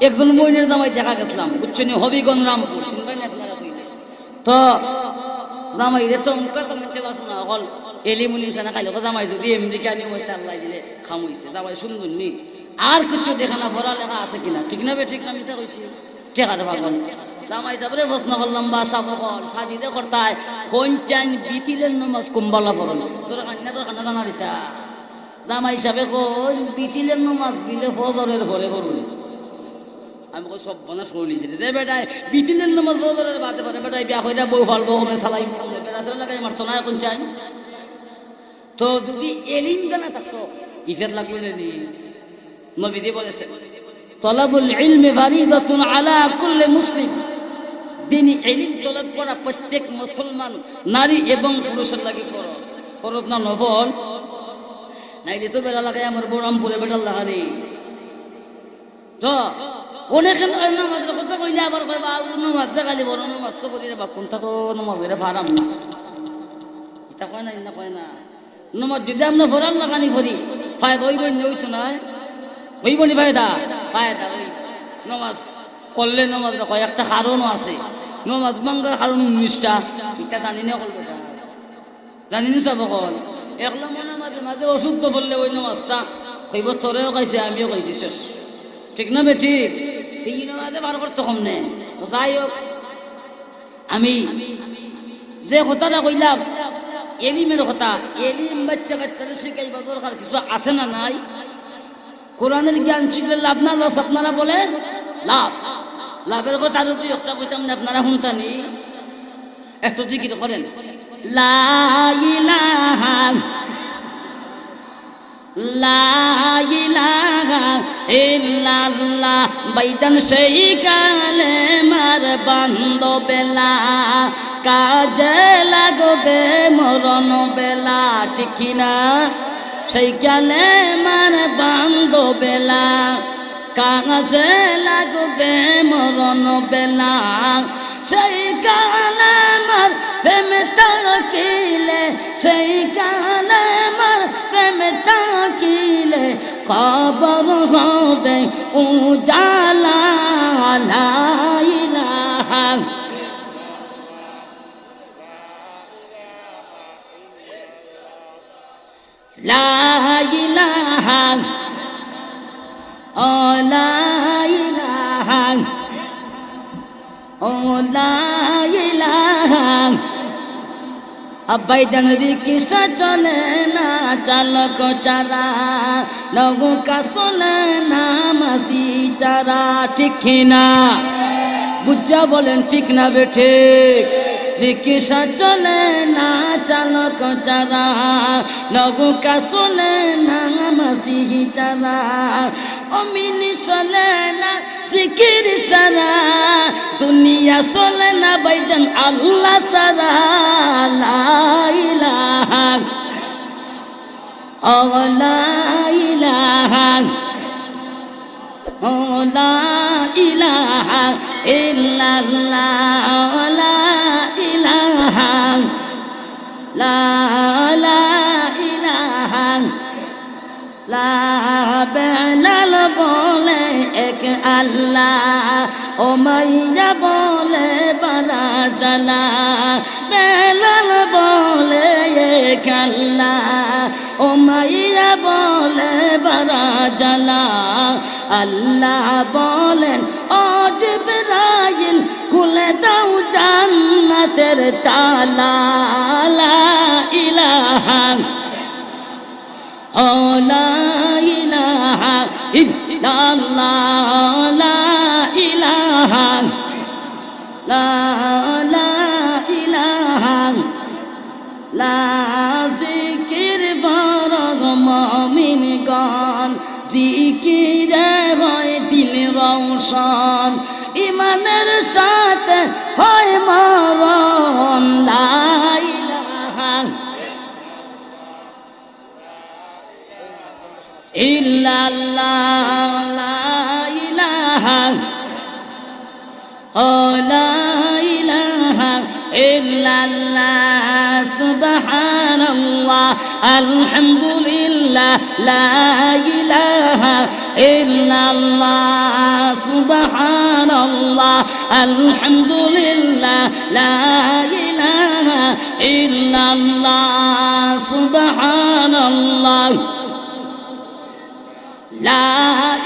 একজন বইনের জামাই দেখা গেছিলাম বুঝছেন হবিগঞ্জ রামপুর শুনবেন আপনারা কইলে তো জামাই রে তো মুখা তো মনতে বাসু না হল এলিমুলি সানা খাইলে জামাই যদি আমেরিকা নিয়ে হইতে আল্লাহ দিলে খামুইছে জামাই সুন্দর নি আর কিছু দেখা না পড়া লেখা আছে কিনা ঠিক না বে ঠিক না মিথ্যা কইছি টেকার পাগল জামাই সাহেব রে প্রশ্ন করলাম বা সাবকল সাদিতে করতায় পঞ্চান বিতিলের নামাজ কুম্বালা পড়ল দরকার না জানা দিতা জামাই সাহেব কই বিতিলের নামাজ বিলে ফজরের পরে করুন আমি কই সব বনাস করে লিছি যে বেটায় বিতিলের নামাজ ফজরের বাদে পরে বেটায় বিয়া কইরা বউ হল বউ হবে সালাই সামনে বেরাসরা লাগাই মারতো না এখন চাই তো যদি এলিম জানা থাকতো ইফের লাগবে নি নবীজি বলেছেন তলাবুল ইলমি ফারিদাতুন আলা কুল্লি মুসলিম দিনী ইলম তলব করা প্রত্যেক মুসলমান নারী এবং পুরুষের লাগি ফরজ না নফল নাইলে তো বেড়া লাগাই আমার বরামপুরে বেটাল লাগানি তো অনেকে নামাজের কথা কইলে আবার কয় বা নামাজ দেখালি বড় নামাজ তো করি রে বা কোনটা তো নামাজ এটা ফারাম না এটা কয় না ইন্না কয় না নামাজ যদি আমরা ফরান লাগানি করি ফায়দা হইব না হইতো না হইব নি ফায়দা ফায়দা হইব নামাজ করলে নামাজ কয় একটা কারণও আছে নামাজ ভাঙ্গার কারণ 19টা এটা জানি না কল জানি না সব কল একলা মনে মাঝে মাঝে অশুদ্ধ বললে ওই নামাজটা কইব তোরেও কইছে আমিও কইছি শেষ ঠিক না বে ঠিক এই নামাজে বার করতে কম নে যাই হোক আমি যে কথাটা কইলাম এলিমের কথা এলিম বাচ্চা কাচ্চারা শিখাইবা দরকার কিছু আছে না নাই কোরআনের জ্ঞান শিখলে লাভ না লস আপনারা বলেন লাভ লাভের কথা আরো দুই একটা কইতাম না আপনারা শুনতানি একটু জিকির করেন লা ইলাহা লা ইলাহা ইল্লাল্লাহ বাইদান সেই কালেমার বান্ধবেলা কাজে লাগবে মরণ বেলা ঠিক না সেই কালেমার বান্ধবেলা কাজে লাগবে মরণ বেলা সেই কালেমার প্রেম তাকিলে সেই কালেমার প্রেম তাকিলে কবর হবে উজালা লা ইলাহা লা ইলাহা ও লা ইলাহা ও লা ইলাহা আব্বাই জানরি কিসা চলে না চালক চারা নৌকা চলে না মাসি চারা ঠিক না বুঝা বলেন ঠিক না বেঠে রিক্সা চলে না চালক চারা নৌকা চলে না মাসি চারা অমিনি চলে না জিকির সারা দুনিয়া চলে না ভাইজান আল্লাহ সারা লা ইলাহা ও লা ইলাহা ও লা ইলাহা ইল্লাল্লাহ লা ইলাহা লা ইলাহা লা বেলাল বলে এক আল্লাহ ও মাইয়া বলে বালা জালা বেলাল বলে এক আল্লাহ ও মাইয়া বলে বালা জালা আল্লাহ বলেন ও জিবরাইল খুলে দাও জান্নাতের তালা লা ইলাহা ও লা ইলাহা ইল্লাল্লাহ লা ইলাহা লা ইলাহা লা জিকির বরগ মুমিনগণ জিকিরে হয় দিল রওশন ইমানের সাথে হয় মরণ লা ইলাহা ইল্লাল্লাহ লা ইলাহা ও লা ইলাহা ইল্লাল্লাহ সুবহানাল্লাহ আলহামদুলিল্লাহ লা ইলাহা ইল্লাল্লাহ সুবহানাল্লাহ আলহামদুলিল্লাহ লা ইলাহা ইল্লাল্লাহ সুবহানাল্লাহ লা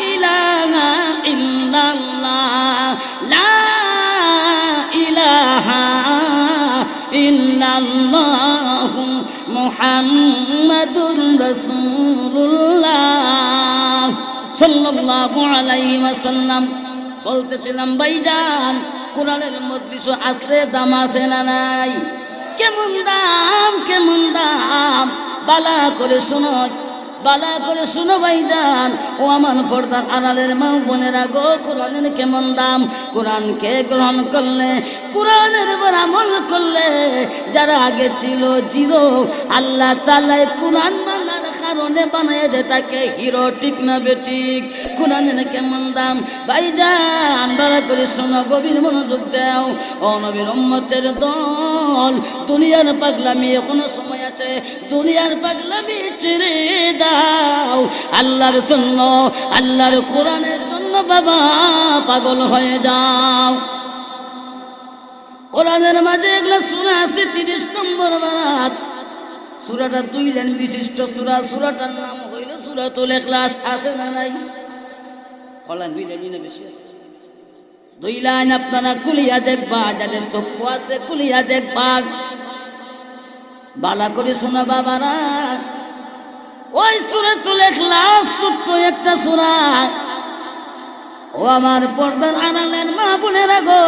ইলাহা ইল্লাল্লাহ লা ইলাহা ইল্লাল্লাহ মুহাম্মাদুর রাসূলুল্লাহ সাল্লাল্লাহু আলাইহি ওয়াসাল্লাম বলতেছিলাম ভাইজান কোরআনের মজলিস আসলে দাম আছে না নাই কেমন দাম বালা করে শোনো বালা করে শুনো ভাইজান ও আমার পর্দার আড়ালের মা বোনেরা গো কোরআনের কেমন দাম কোরআনকে গ্রহণ করলে কোরআনের উপর আমল করলে যারা আগে ছিল জিরো আল্লাহ তাআলা কোরআন বাংলার কারণে বানায় দে তাকে হিরো, ঠিক না বেঠিক? কোরআনের কেমন দাম ভাইজান, দয়া করে শোনো, গভীর মনোযোগ দাও। ও নবীর উম্মতের দল, দুনিয়ার পাগলামি এখনো সময় আছে, দুনিয়ার পাগলামি ছেড়ে দাও। আল্লাহর জন্য, আল্লাহর কোরআনের জন্য বাবা পাগল হয়ে যাও। কোরআনের মাঝে এগুলো সূরা আছে 30 নম্বর বারাত। সূরাটা 2 লাইন বিশিষ্ট সূরা। সূরাটার নাম হইল সূরাতুল ইখলাস। আছে না নাই? কলান 2 লাইন না বেশি আছে? 2 লাইন আপনারা কুলিয়া দেখবা, যাদের চক্ষু আছে কুলিয়া দেখবা, বালা করে শোনা বাবারা। ওই সূরাতুল ইখলাস ছোট্ট একটা সূরা। ও আমার পর্দার আড়ালের মা বোনেরা গো,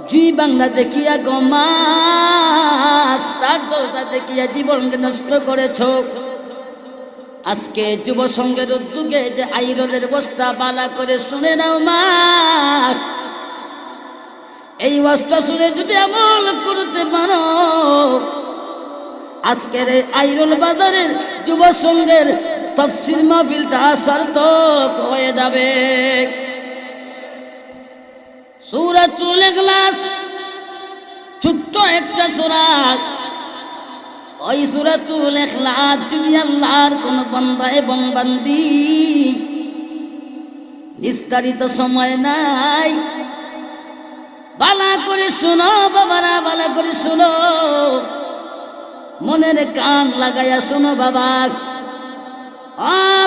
জি বাংলা দেখিয়া গো মাস তার দরজা দেখিয়া জীবনকে নষ্ট করেছ। আজকে যুব সংঘের উদ্যোগে যে আইরনের বস্তা বালা করে শুনে নাও মা, এই বস্তা শুনে যদি আমল করতে পারো, আজকের এই আইরন বাজারের যুব সংঘের তাফসীর মাহফিলটা সার্থক হয়ে যাবে। সূরাতুল ইখলাস ছোট্ট একটা সূরা। ওই সূরাতুল ইখলাস যদি আল্লাহর কোন বান্দা এবং বান্দি, বিস্তারিত সময় নাই, ভালো করে শোনো বাবারা, ভালো করে শোনো, মনের কান লাগাইয়া শোনো বাবা।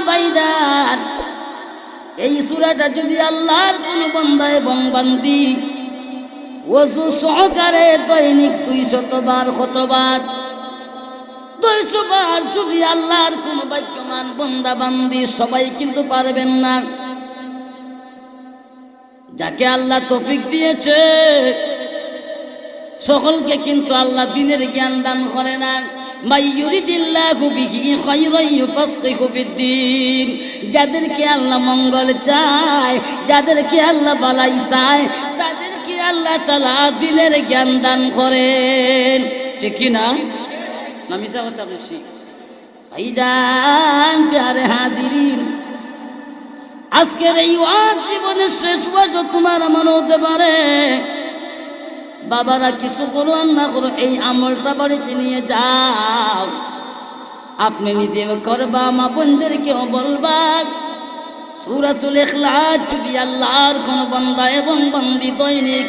ভাইজান, এই সূরাটা যদি আল্লাহর কোন বান্দা এবং বান্দি ওযু সহকারে দৈনিক 200 বার শতবার 200 বার যদি আল্লাহর কোন ভাগ্যবান বান্দা বান্দি, সবাই কিন্তু পারবেন না, যাকে আল্লাহ তৌফিক দিয়েছে সকলকে কিন্তু আল্লাহ দ্বীনের জ্ঞান দান করে না। মাইয়ুরিদিল্লাহু বিহি খায়রান ইউফাক্কিহু ফিদ্দীন, যাদেরকে আল্লাহ মঙ্গল চায়, যাদেরকে আল্লাহ ভালাই চায়, তাদেরকে আল্লাহ তাআলা দ্বীনের জ্ঞান দান করেন। ঠিক কি না? না মিছা কথা বলছি? ভাইজান, প্যারে হাজিরিন, আজকের এই ওয়াজ জীবনের শেষ ওয়াজ তোমার মনে হতে পারে। বাবারা, কিছু করো আর না করো, এই আমলটা বাড়িতে নিয়ে যাও। আপনি নিজে করবা, মা বোনদেরকেও বলবা। সূরাতুল ইখলাস যদি আল্লাহর কোন বান্দা এবং বান্দি দৈনিক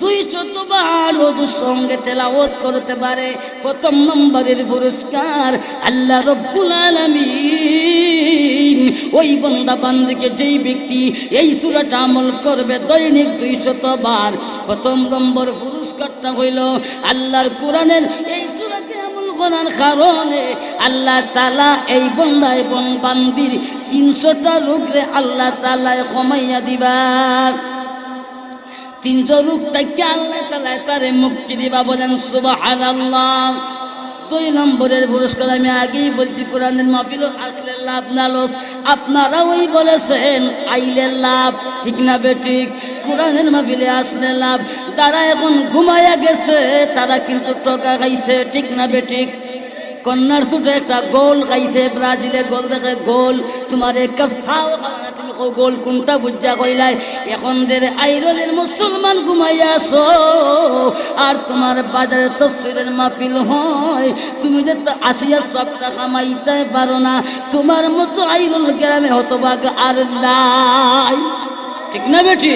200 বার ওযুর সঙ্গে তেলাওয়াত করতে পারে, প্রথম নম্বরের পুরস্কার আল্লাহ রাব্বুল আলামিন ওই বান্দা বান্দিকে, যেই ব্যক্তি এই সূরাটা আমল করবে দৈনিক 200 বার, প্রথম নম্বর পুরস্কারটা হইল আল্লাহর কোরআনের এই সূরাতে আমল করার কারণে আল্লাহ তাআলা এই বান্দা এবং বান্দির 300টা রোগরে আল্লাহ তাআলা কমাইয়া দিবা। 300 রোগ থেকে আল্লাহ তাআলা তারে মুক্তি দিবা। বলেন সুবহানাল্লাহ। 2 নম্বরের পুরস্কার আমি আগেই বলছি, কোরআনের মাহফিল আসলে লাভ না লস। আপনারা ওই বলেছেন আইলে লাভ, ঠিক না বেঠিক? কোরআনের মাহফিলে আসলে লাভ। যারা এখন ঘুমাইয়া গেছে তারা কিন্তু টাকা খাইছে, ঠিক না বেঠিক? কন্যার ছোট একটা গোল খাইছে, ব্রাজিলে গোল দেখে গোল, তোমার এক কাপ খাও, তুমি গোল কোনটা বুঝা কইলাই। এখন দের আইরনের মুসলমান ঘুমাইয়া আসো, আর তোমার বাজারে তাফসীরের মাহফিল হয়, তুমি যে 80 সবটা কামাইতে পারো না, তোমার মতো আইরন গ্রামে হতভাগ আর নাই, ঠিক না বেটি?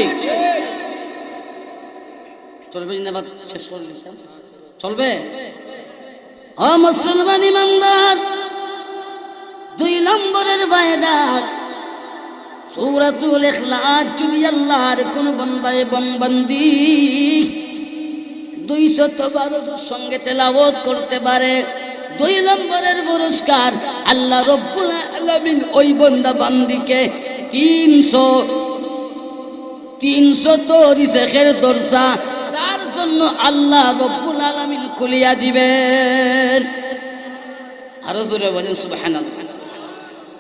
চলবে না? শেষ করে চলবে? ও মুসলমান ইমানদার, 2 নম্বরের বায়দা সূরাতুল ইখলাস যদি আল্লাহর কোন বান্দা এবং বান্দি 212 সঙ্গে তেলাওয়াত করতে পারে, 2 নম্বরের পুরস্কার আল্লাহ রাব্বুল আলামিন ওই বান্দা বান্দিকে 300 তো রিজেকের দরজা তার জন্য আল্লাহ রাব্বুল আলামিন খুলিয়া দিবেন। আরো জোরে বলেন সুবহানাল্লাহ।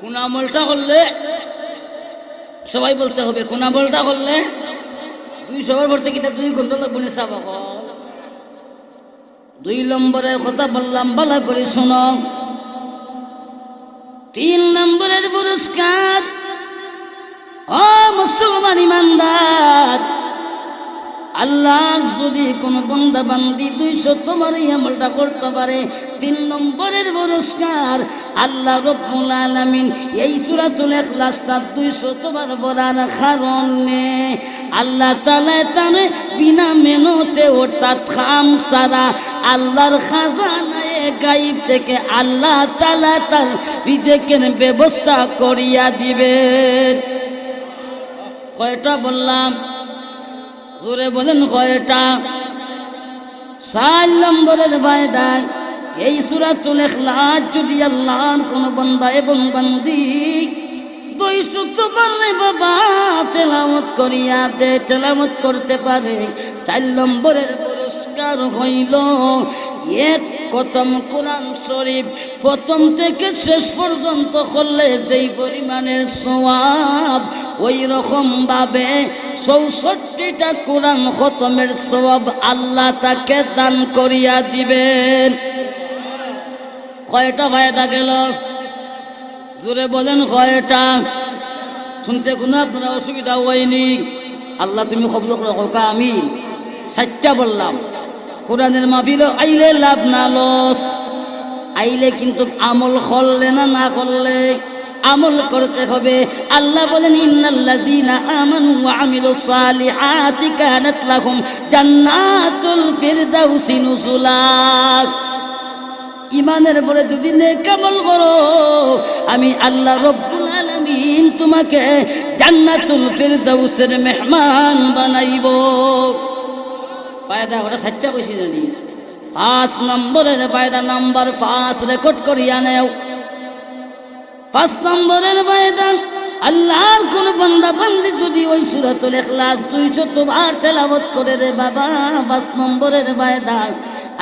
কোন আমলটা করলে সবাই বলতে হবে, কোন আমলটা করলে 200 বার পড়তে কিতাব 2 ঘন্টা লাগবে না সাবা। 2 নম্বরের কথা বললাম, ভালো করে শোনো। 3 নম্বরের পুরস্কার, ও মুসলমান ইমানদার, আল্লাহ যদি কোন বান্দা বান্দি 200 বার এই আমলটা করতে পারে, 3 নম্বরের পুরস্কার আল্লাহ রব্বুল আলামিন এই সূরাতুল ইখলাসটা 200 বার পড়ার কারণে আল্লাহ তাআলা তারে বিনা মেহনতে অর্থাৎ খাম ছাড়া আল্লাহর খাজানায়ে গায়ব থেকে আল্লাহ তাআলা তার রিজেকের ব্যবস্থা করিয়া দিবেন। কয়টা বললাম? জোরে বলেন কয়টা? 4 নম্বরের ফায়দা, এই সূরাতুল ইখলাস যদি আল্লাহর কোন বান্দা এবং বান্দি 200 বার বাবা তেলাওয়াত করিয়া দে, তেলাওয়াত করতে পারে, 4 নম্বরের পুরস্কার হইল এক খতম কোরআন শরীফ প্রথম থেকে শেষ পর্যন্ত করলে যেই পরিমাণের সওয়াব, ওই রকম ভাবে 64টা কোরআন খতমের সওয়াব আল্লাহ তাকে দান করিয়া দিবেন। কয়টা ফায়দা গেল? জোরে বলেন কয়টা? শুনতে কোনো আপনারা অসুবিধা হয়নি? আল্লাহ তুমি কবুল করো। আমি 4টা বললাম। কোরআনের মাহফিল আইলে লাভ না লস, আইলে কিন্তু আমল করলে না করলে আমল করতে হবে। আল্লাহ বলেন ইন্নাল্লাযীনা আমানু ওয়া আমিলুস সালিহাতি কানাত লাহুম জান্নাতুল ফিরদাউসি নুজুলা। ইমানের পরে যদি নেক আমল করো, আমি আল্লাহ রব্বুল আলামিন তোমাকে জান্নাতুল ফিরদাউসের মেহমান বানাইব। ফায়দা ওরা 4টা কইছি জানি। 5 নম্বরের ফায়দা, নাম্বার 5 রেকর্ড করিয়া নেও। 5 নম্বরের ফায়দা, আল্লাহর কোন বান্দা বান্দি যদি ওই সূরাতুল ইখলাস 200 বার তেলাওয়াত করে রে বাবা, 5 নম্বরের ফায়দা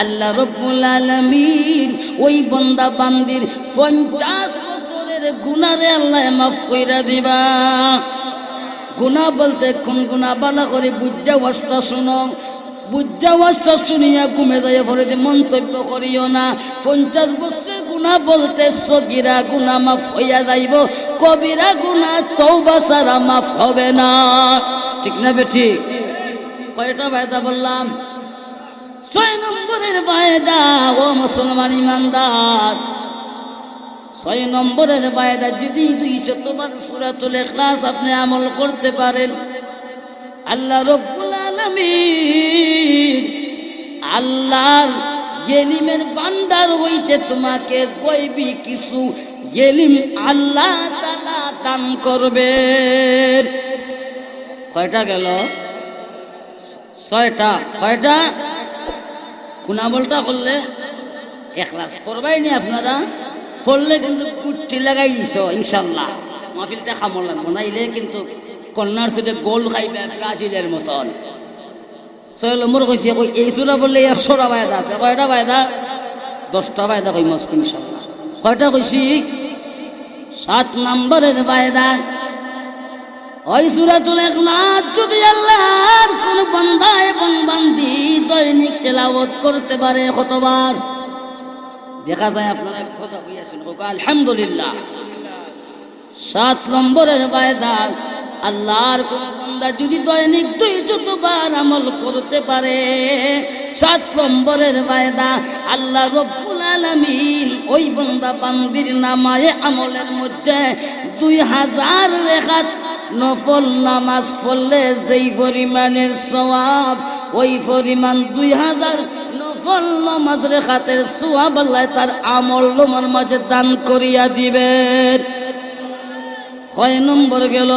আল্লাহ রব্বুল আলামিন ওই বান্দা বান্দির 50 বছরের গুনাহরে আল্লাহ মাফ কইরা দিবা। গুনাহ বলতে কোন গুনাহ? ভালো করে বুঝা ওয়াজটা শুনো, বুঝা ওয়াজটা শুনিয়া ঘুমে যায় পরে মন্তব্য করিও না। 50 বছরের গুনাহ বলতে সগীরা গুনাহ মাফ হইয়া যাইব, কবিরা গুনাহ তওবা ছাড়া মাফ হবে না। ঠিক না বেঠিক? কয়টা ফায়দা বললাম? 6 নম্বরের ফায়দা, ও মুসলমান ইমানদার, 6 নম্বরের ফায়দা, যদি 200 বার সূরাতুল ইখলাস আপনি আমল করতে পারেন, আল্লাহ রব্বুল আলামিন আল্লাহর ইলমের ভান্ডার হইতে তোমাকে গয়বী কিছু ইলম আল্লাহ তাআলা দান করবেন। কয়টা গেল? 6টা। কয়টা? কোন আমলটা করলে ইখলাস পড়বাই নি আপনারা, পড়লে কিন্তু কুট্টি লাগাই দিছ ইনশাআল্লাহ। মাহফিলটা খামল লাগবো, নাইলে কিন্তু কন্যার সুটে গোল খাইবে ব্রাজিলের মতন। 6 নম্বর কইছি, এই চূড়া বললে 100টা ফায়দা আছে। কয়টা ফায়দা? 10টা ফায়দা কইম ইনশাআল্লাহ। কয়টা কইছি? 7 নম্বরের ফায়দা, ওই সূরাতুল ইখলাস যদি আল্লাহর কোন বান্দা এবং বান্দি দৈনিক তেলাওয়াত করতে পারে, কতবার? দেখা যায় আপনারা কথা কইয়াছেন, আলহামদুলিল্লাহ। 7 নম্বরের ফায়দা, আল্লাহর কোন বান্দা যদি দৈনিক 200 বার আমল করতে পারে, 7 নম্বরের ফায়দা, আল্লাহ রব্বুল আলামিন ওই বান্দা বান্দির নামায়ে আমলের মধ্যে 2000 রাকাত নফল নামাজ পড়লে যেই পরিমাণের সওয়াব, ওই পরিমাণ 2000 নফল নামাজ রাকাতের সওয়াব আল্লাহ তার আমল নামার মাঝে দান করিয়া দিবেন। কয় নম্বর গেল?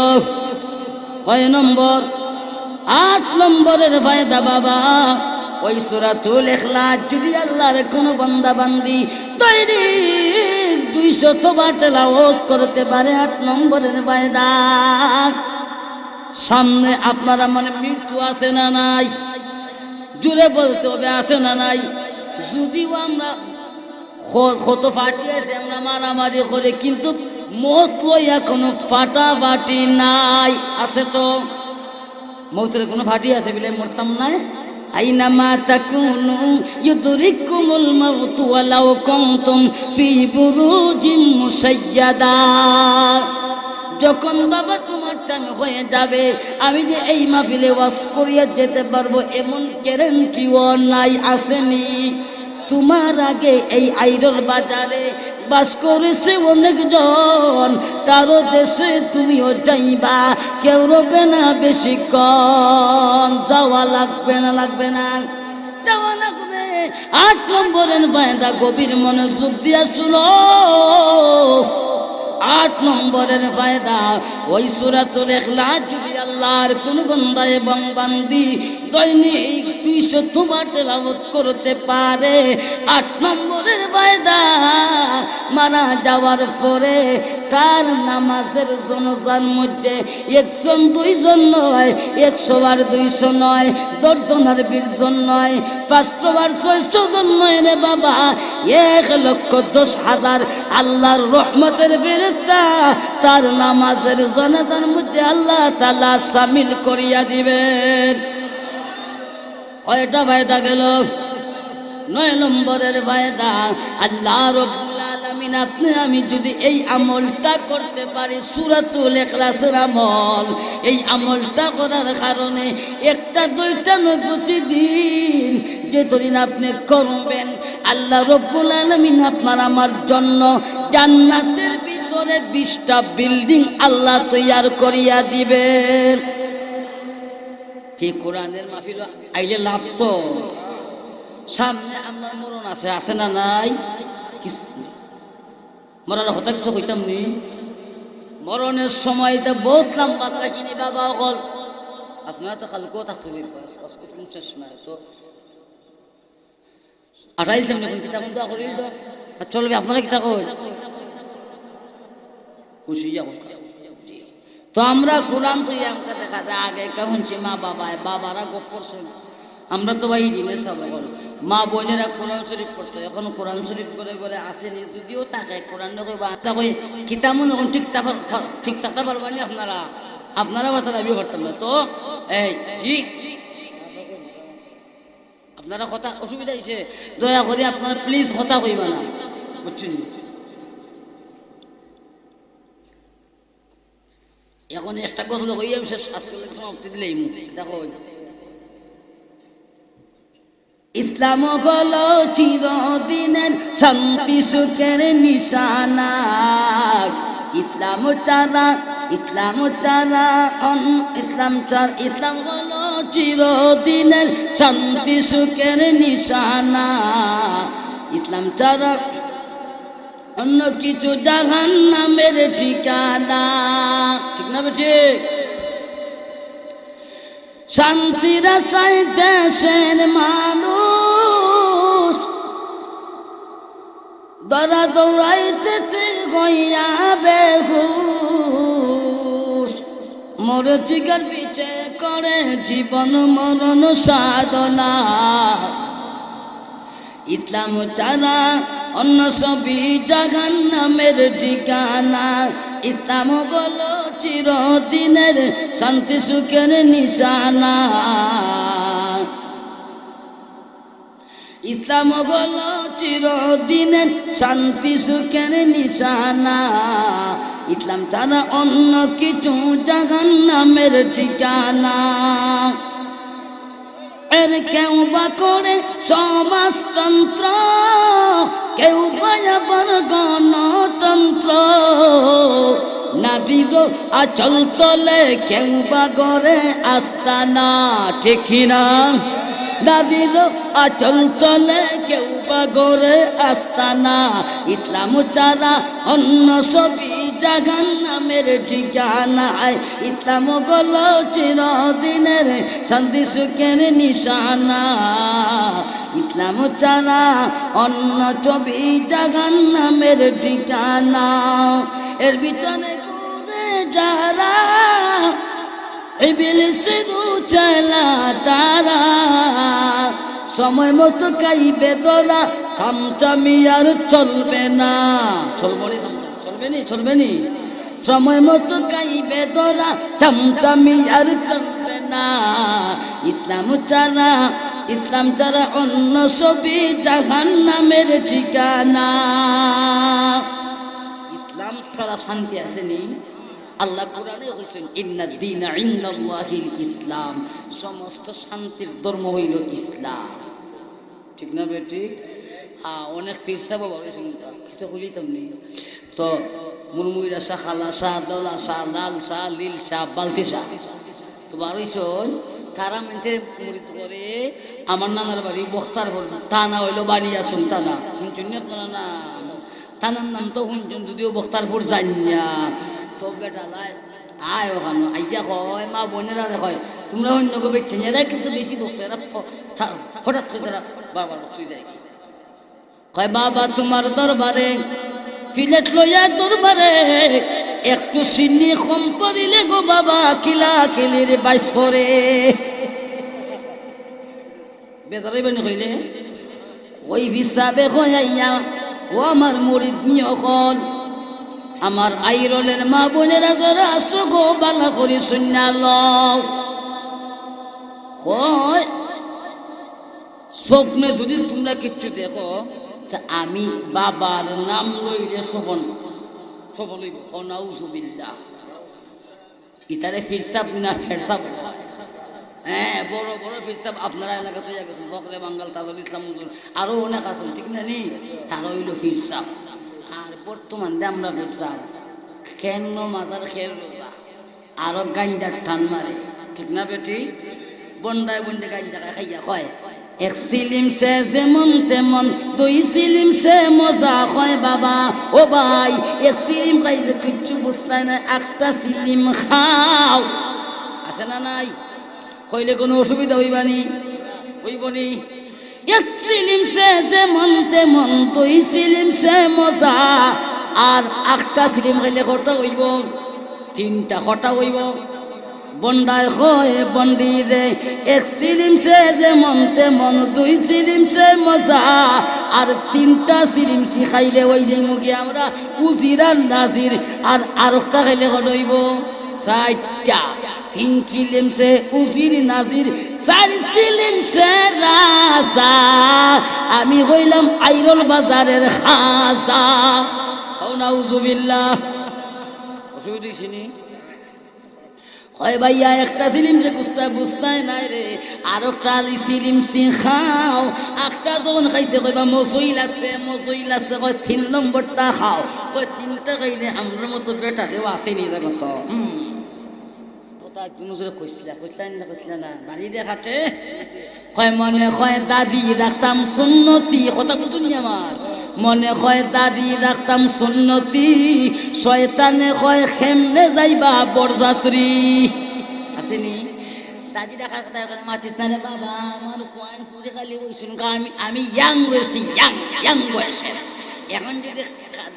কয় নম্বর? 8 নম্বরের ফায়দা বাবা, ওই সূরাতুল ইখলাস যদি আল্লাহর কোন বান্দা বান্দি দৈনিক 200 বার তেলাওয়াত করতে পারে, 8 নম্বরের ফায়দা, সামনে আপনারা মানে মৃত্যু আছে না নাই? জুড়ে বলতে হবে, আছে না নাই? যদিও আমরা কত ফাটি আছে, আমরা মারামারি করে, কিন্তু মত লইয়া কোনো ফাটাফাটি নাই। আছে তো? মৌতের কোনো ফাটি আছে বলে মরতাম নাই? আইনামা তাকুনু ইউদরিকুমুল মাউতু ওয়ালাউ কুনতুম ফি বুরুজিন মুসাইয়াদা। যখন বাবা তোমার টাইম হয়ে যাবে, আমি যে এই মাহফিলে ওয়াজ করিয়া যেতে পারবো এমন গ্যারান্টিও নাই, আসেনি। তোমার আগে এই আইরল বাজারে বাস করেছে অনেকজন, তারও দেশে তুমিও যাইবা, কেউ রবে না বেশিক্ষণ। যাওয়া লাগবে না, লাগবে না, যাওয়া লাগবে। 8 নম্বরের বায়দা গভীর মনোযোগ দিয়া শুনো। 8 নম্বরের ফায়দা, ওই সূরাতুল ইখলাস যদি আল্লাহর কোন বান্দা এবং বান্দি দৈনিক 200 বার তেলাওয়াত করতে পারে, 8 নম্বরের ফায়দা, মারা যাওয়ার পরে তার নামাজের জনজার মধ্যে 1 জন 2 জন নয়, 100 বার 200 নয়, 10 জন আর 20 জন নয়, 500 বার 600 জন নয় রে বাবা, 1,10,000 আল্লাহর রহমতের ফেরেশতা তার নামাজের জনজার মধ্যে আল্লাহ তাআলা শামিল করিয়া দিবেন। কয়টা ফায়দা গেল? 9 নম্বরের ফায়দা, আল্লাহ রাব্বুল আলামিন আপনি আমি যদি এই আমলটা করতে পারি, সূরাতুল ইখলাসের আমল, এই আমলটা করার কারণে 1টা 2টা নয়, প্রতিদিন যেদিন আপনি করবেন আল্লাহ রাব্বুল আলামিন আপনার আমার জন্য জান্নাতের ভিতরে 20টা বিল্ডিং আল্লাহ তৈয়ার করিয়া দিবেন। ঠিক কোরআনের মাহফিল আইলে লাভ তো। সামনে আপনার মরণ আছে, আছে না নাই? মরার হতা কিছু কইতাম নি। মরণের সময়টা বহুত লম্বা কাহিনী বাবা। অকল আপনারা তো কালকেও থাকতে শেষ নয় তো 28 দিন এখন কিতাব দোয়া করি তো চলবে। আপনারা কিতাব খুশি তো আমরা কোরআন তো আমাকে দেখা যায় আগে কেমন মা বাবারা গপ করছে। আমরা তো ভাই দিনে সব মা বোনেরা কোরআন শরীফ পড়তো, এখন কোরআন শরীফ করে করে আসেনি, যদিও থাকে কোরআন কিতাবও এখন ঠিক থাকতে পারবেন আপনারা, আপনারা বার্তা দাবি করতাম না তো। এই জি আপনারা কথা অসুবিধা হয়েছে, দয়া করে আপনারা প্লিজ কথা কইবা না, বুঝছেন? এখন একটা কথা কই আমি শেষ আজকে সমাপ্তি দিলেই দেখো, ইসলাম হলো চিরদিনের শান্তি সুখের নিশানা। ইসলাম ছাড়া ইসলাম হলো চিরদিনের শান্তি সুখের নিশানা। ইসলাম ছাড়া অন্য কিছু জাহান্নামের ঠিকানা। ঠিক না বেঠি? শান্তির আশায় দেশের মানুষ দরা দৌড়াইতেছে গইয়া বেহুশ, মরজিগার পিছে করে জীবন মরণ সাধনা। ইসলাম ছাড়া অন্য সবই জাহান্নামের ঠিকানা। ইসলাম হলো চিরদিনের শান্তি সুখের নিশানা। ইসলাম হলো চিরদিনের শান্তি সুখের নিশানা। ইসলাম ছাড়া অন্য কিছু জাহান্নামের ঠিকানা। এর কেউ বা করে সমাজতন্ত্র, কেউ বা আবার গণতন্ত্র। নারীর আচল তলে কেউ বা গড়ে আস্তানা। ঠিক না? নারীর আচল তলে কেউ বা গড়ে আস্তানা। ইসলাম ছাড়া অন্য সবই জাহান্নামের ঠিকানা। ইসলাম হলো চিরদিনের শান্তি সুখের নিশানা। ইসলাম ছাড়া অন্য সবই জাহান্নামের ঠিকানা। এর পিছনে করে যারা ইবলিসের চেলা তারা, সময় মতো খাইবে ধরা, চামচামি আর চলবে না। চলবে নি সময় মতো খাইবে ধরা, চামচামি আর চলবে না। ইসলাম ছাড়া ইসলাম ছাড়া অন্য সবই জাহান্নামের ঠিকানা। ইসলাম ছাড়া শান্তি আসেনি। আল্লাহ কোরআনে বলেছেন ইন্নাদ দীনা ইনদাল্লাহিল ইসলাম, সমস্ত শান্তির ধর্ম হইল ইসলাম। ঠিক না বেটি? অনেক ফিরসা বাবা কিছু হইলি তেমনি তো মুরমুইরা শাহ, খালা শাহ, দলা শাহ, লাল শাহ, লীল শাহ, বালতি শাহ তো বারোইছ তারা মানুষের মরিত করে। আমার নানার বাড়ি বক্তার থানা হইলো বানিয়ে আসুন থানা, শুনছেন আপনারা না? থানার নাম তো শুনছেন, যদিও বক্তারপুর জানি না। তো বেটা আয় ওখানে আইয়া কয় মা বোনেরা কয় তোমরা অন্য গো বেঠেরা কিন্তু বেশি বক্তারা হঠাৎ করে তারা বাবার তুই যায় কয় বাবা তোমার দরবারে প্লেট লইয়া দরবারে একটু চিনি কম পড়িলে গো বাবা কিলা কিলির বাইশ পরে বেজারাই বানি কইলে ওই হিসাবে কইয়া ও আমার মুরিদ নিয়খন আমার আইরলের মা বোনেরা যারা আসো গো বালা করি শুনিয়া লও। হয় স্বপ্নে যদি তোমরা কিচ্ছু দেখো আমি বাবার নাম লইলে শোভন লইব নাউজুবিল্লাহ। ইতারে ফিরসাব না ফেরসাব? হ্যাঁ, বড় বড় ফিরসাব আপনারা এলাকা তৈরি গেছেন, বকরে বাঙ্গাল, তাজুল ইসলাম, আরো অনেক আছেন, ঠিক না নি? তারা হইল ফিরসাব। আর বর্তমান দিয়ে আমরা ফিরসাব কেন মাথার খের রোজা আরো গাঞ্জার টান মারে, ঠিক না বেটি? বন্ডায় বন্ডে গাঞ্জা খাইয়া হয় এক সিলিম সে যেমন তেমন, দুই সিলিম সে মজা হয় বাবা। ও ভাই এক সিলিম খাই যে কিচ্ছু বুঝতাই না, একটা সিলিম খাও আছে না নাই? কইলে কোনো অসুবিধা হইবানি? হইবনি। এক সিলিম সে যেমন তেমন, দুই সিলিম সে মজা। আর একটা সিলিম খাইলে কটা হইব? তিনটা। কটা হইব? বন্ডায় হয় বন্ডি রে এক সিলিম সে যেমন তেমন, দুই সিলিম সে মজা। আর তিনটা সিলিম শিখাইলে ওই যে মুগি আমরা উজির আর নাজির। আর একটা খাইলে কত হইব? চারটা। তিন সিলিম সে উজির নাজির, চার সিলিম সে রাজা। আমি হইলাম আইরল বাজারের খাজা। নাউজুবিল্লাহ। অসুবিধা শুনি হয় ভাইয়া একটা সিলিম যে বুঝতাই নাই রে, আর একটা সিলিম খাও। একটা যখন খাইছে কইবা মজুই লাগছে, মজুই লাগছে, কয় 3 নম্বরটা খাও। কয় 3টা খাইলে আমার মতো বেটা কেউ আসেনি দেখত। কইসলা না দাঁড়িয়ে দেখাতে কয় মনে কয় দাদি রাখতাম সুন্নতি। কথা বুঝুনি আমার? মনে কয় দাদি রাখতাম সুন্নতি, শয়তানে কয় খেমনে যাইবা বরযাত্রী। আসেনি? দাদি রাখার কথা মাতিস না রে বাবা, আমার পয়েন্ট পুরে খালি ওইসুন। আমি ইয়াং রয়েছি, ইয়াং বয়সে। এখন যদি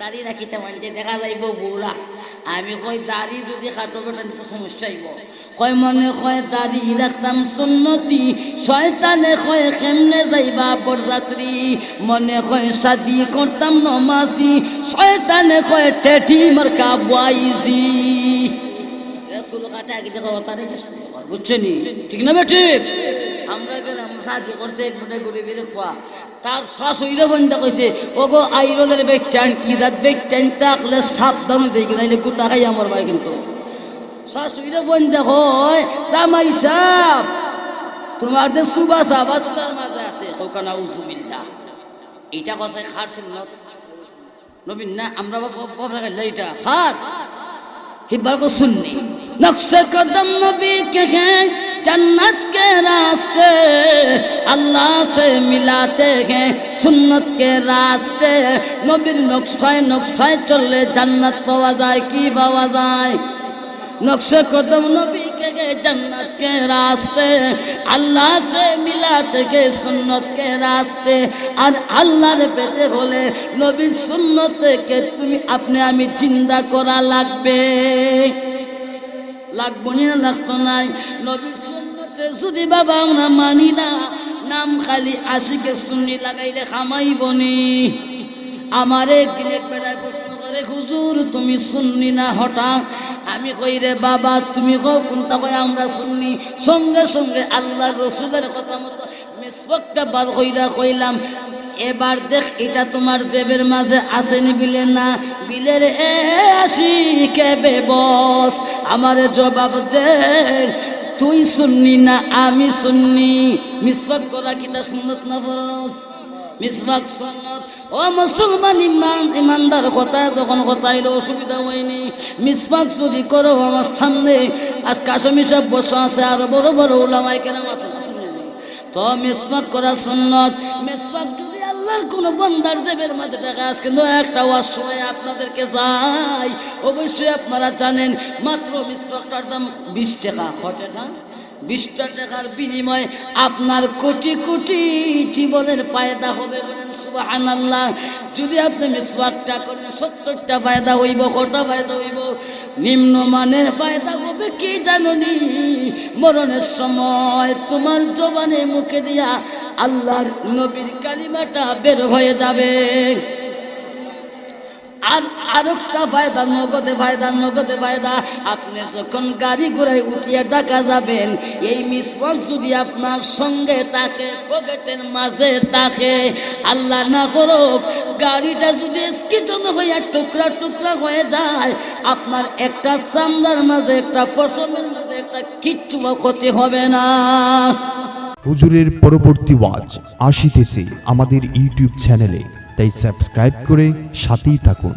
দাড়ি রাখি তেমন যে দেখা যাইব বউরা। আমি কই দাড়ি যদি কাটো বেটান তো সমস্যা হইব। কয় মনে কয় দাড়ি রাখতাম সুন্নতি, শয়তানে কয় কেমনে যাইবা বরযাত্রী। মনে কয় শাদি করতাম নমাজি, শয়তানে কয় টেটি মার্কা বয়সি। চুল কাটা আগে দেখো তারে বুঝছেনি? ঠিক না ঠিক? আমরা গেলাম শাদি করতে একবারে ঘুরে বেড়ে খোয়া। তার শাশুড়িরা বন্ধা কইছে ও গো আইরলের বেকটান ইদাত বেকটান তাকলে সাবধান হয়ে গেলে গুতা খাই আমার ভাই। কিন্তু শাশুড়িরা বন্ধা হয় জামাই সাহ তোমার যে সুবা সাবা সুতার মাঝে আছে ওখানে উজুবিল্লাহ। এইটা কথায় খাটছেন নবীন না? আমরা বাবা গেলে এটা খাট हिब्बार को सुननी नक्शे कदम नबी के हैं, जन्नत के रास्ते अल्लाह से मिलाते हैं सुन्नत के रास्ते। नबीर नक्शाय चलले जन्नत पावा जाए की पावा जाए। नक्शे कदम नबी के हैं, जन्नत के रास्ते अल्लाह से मिलाते हैं सुन्नत के रास्ते। और अल्लाह रे पेते होले नबीर सुन्नत के तुम्हें अपने आमी जिंदा करा लागबे। লাগবো না লাগতো নাই? নবীর সুন্নতে যদি বাবা আমরা মানি না, নাম খালি আশিকে সুন্নি লাগাইলে খামাইবনি। আমার একদিন এক বেটায় প্রশ্ন করে হুজুর তুমি সুন্নি না হঠাৎ? আমি কই রে বাবা তুমি কও কোনটা? কই আমরা সুন্নি। সঙ্গে সঙ্গে আল্লাহ রসুলের কথা মতো মিসওয়াকটা বার কইরা কইলাম এবার দেখ এটা তোমার জেবের মাঝে আসেনি বিলে না বিলের এ আসি কেবে বস আমারে জবাব দে তুই সুন্নি না আমি সুন্নি মিসওয়াক করা কিটা সুন্নত না ফরজ মিসওয়াক সুন্নত ও মুসলমান ইমানদার কথা যখন কথা এলো অসুবিধা হয়নি মিসওয়াক যদি করো আমার সামনে আজ কাশমি সাহেব বসে আছে আর বড় বড় উলামায়ে কেরাম আছে তো মিসওয়াক করা সুন্নত মিসওয়াক যদি আল্লাহর কোন বান্দার জেবের মাঝে টাকা আছে কিন্তু একটা ওয়াজ সময় আপনাদেরকে যাই অবশ্যই আপনারা জানেন মাত্র মিসওয়াকটার দাম 20 টাকা কত না 20 টাকার বিনিময়ে আপনার কোটি কোটি জীবনের ফায়দা হবে বলেন সুবহানাল্লাহ যদি আপনি মিসওয়াকটা করেন 70টা ফায়দা হইব কটা ফায়দা হইব নিম্নমানের ফায়দা হবে কি জানোনি মরণের সময় তোমার জবানে মুখে দিয়া আল্লাহর নবীর কালিমাটা বের হয়ে যাবে আর আরেকটা ফায়দা নগদে ফায়দা আপনি যখন গাড়ি ঘোড়ায় উঠিয়ে টাকা যাবেন এই মিসওয়াক যদি আপনার সঙ্গে থাকে পকেটের মাঝে থাকে আল্লাহ না করুক গাড়িটা যদি স্কিটন হয়ে টুকরা টুকরা হয়ে যায় আপনার একটা চামড়ার মাঝে একটা পশমের মাঝে একটা কিচ্ছু ক্ষতি হবে না হুজুরের পরবর্তী ওয়াজ আসিতেছে আমাদের ইউটিউব চ্যানেলে তাই সাবস্ক্রাইব করে সাথেই থাকুন।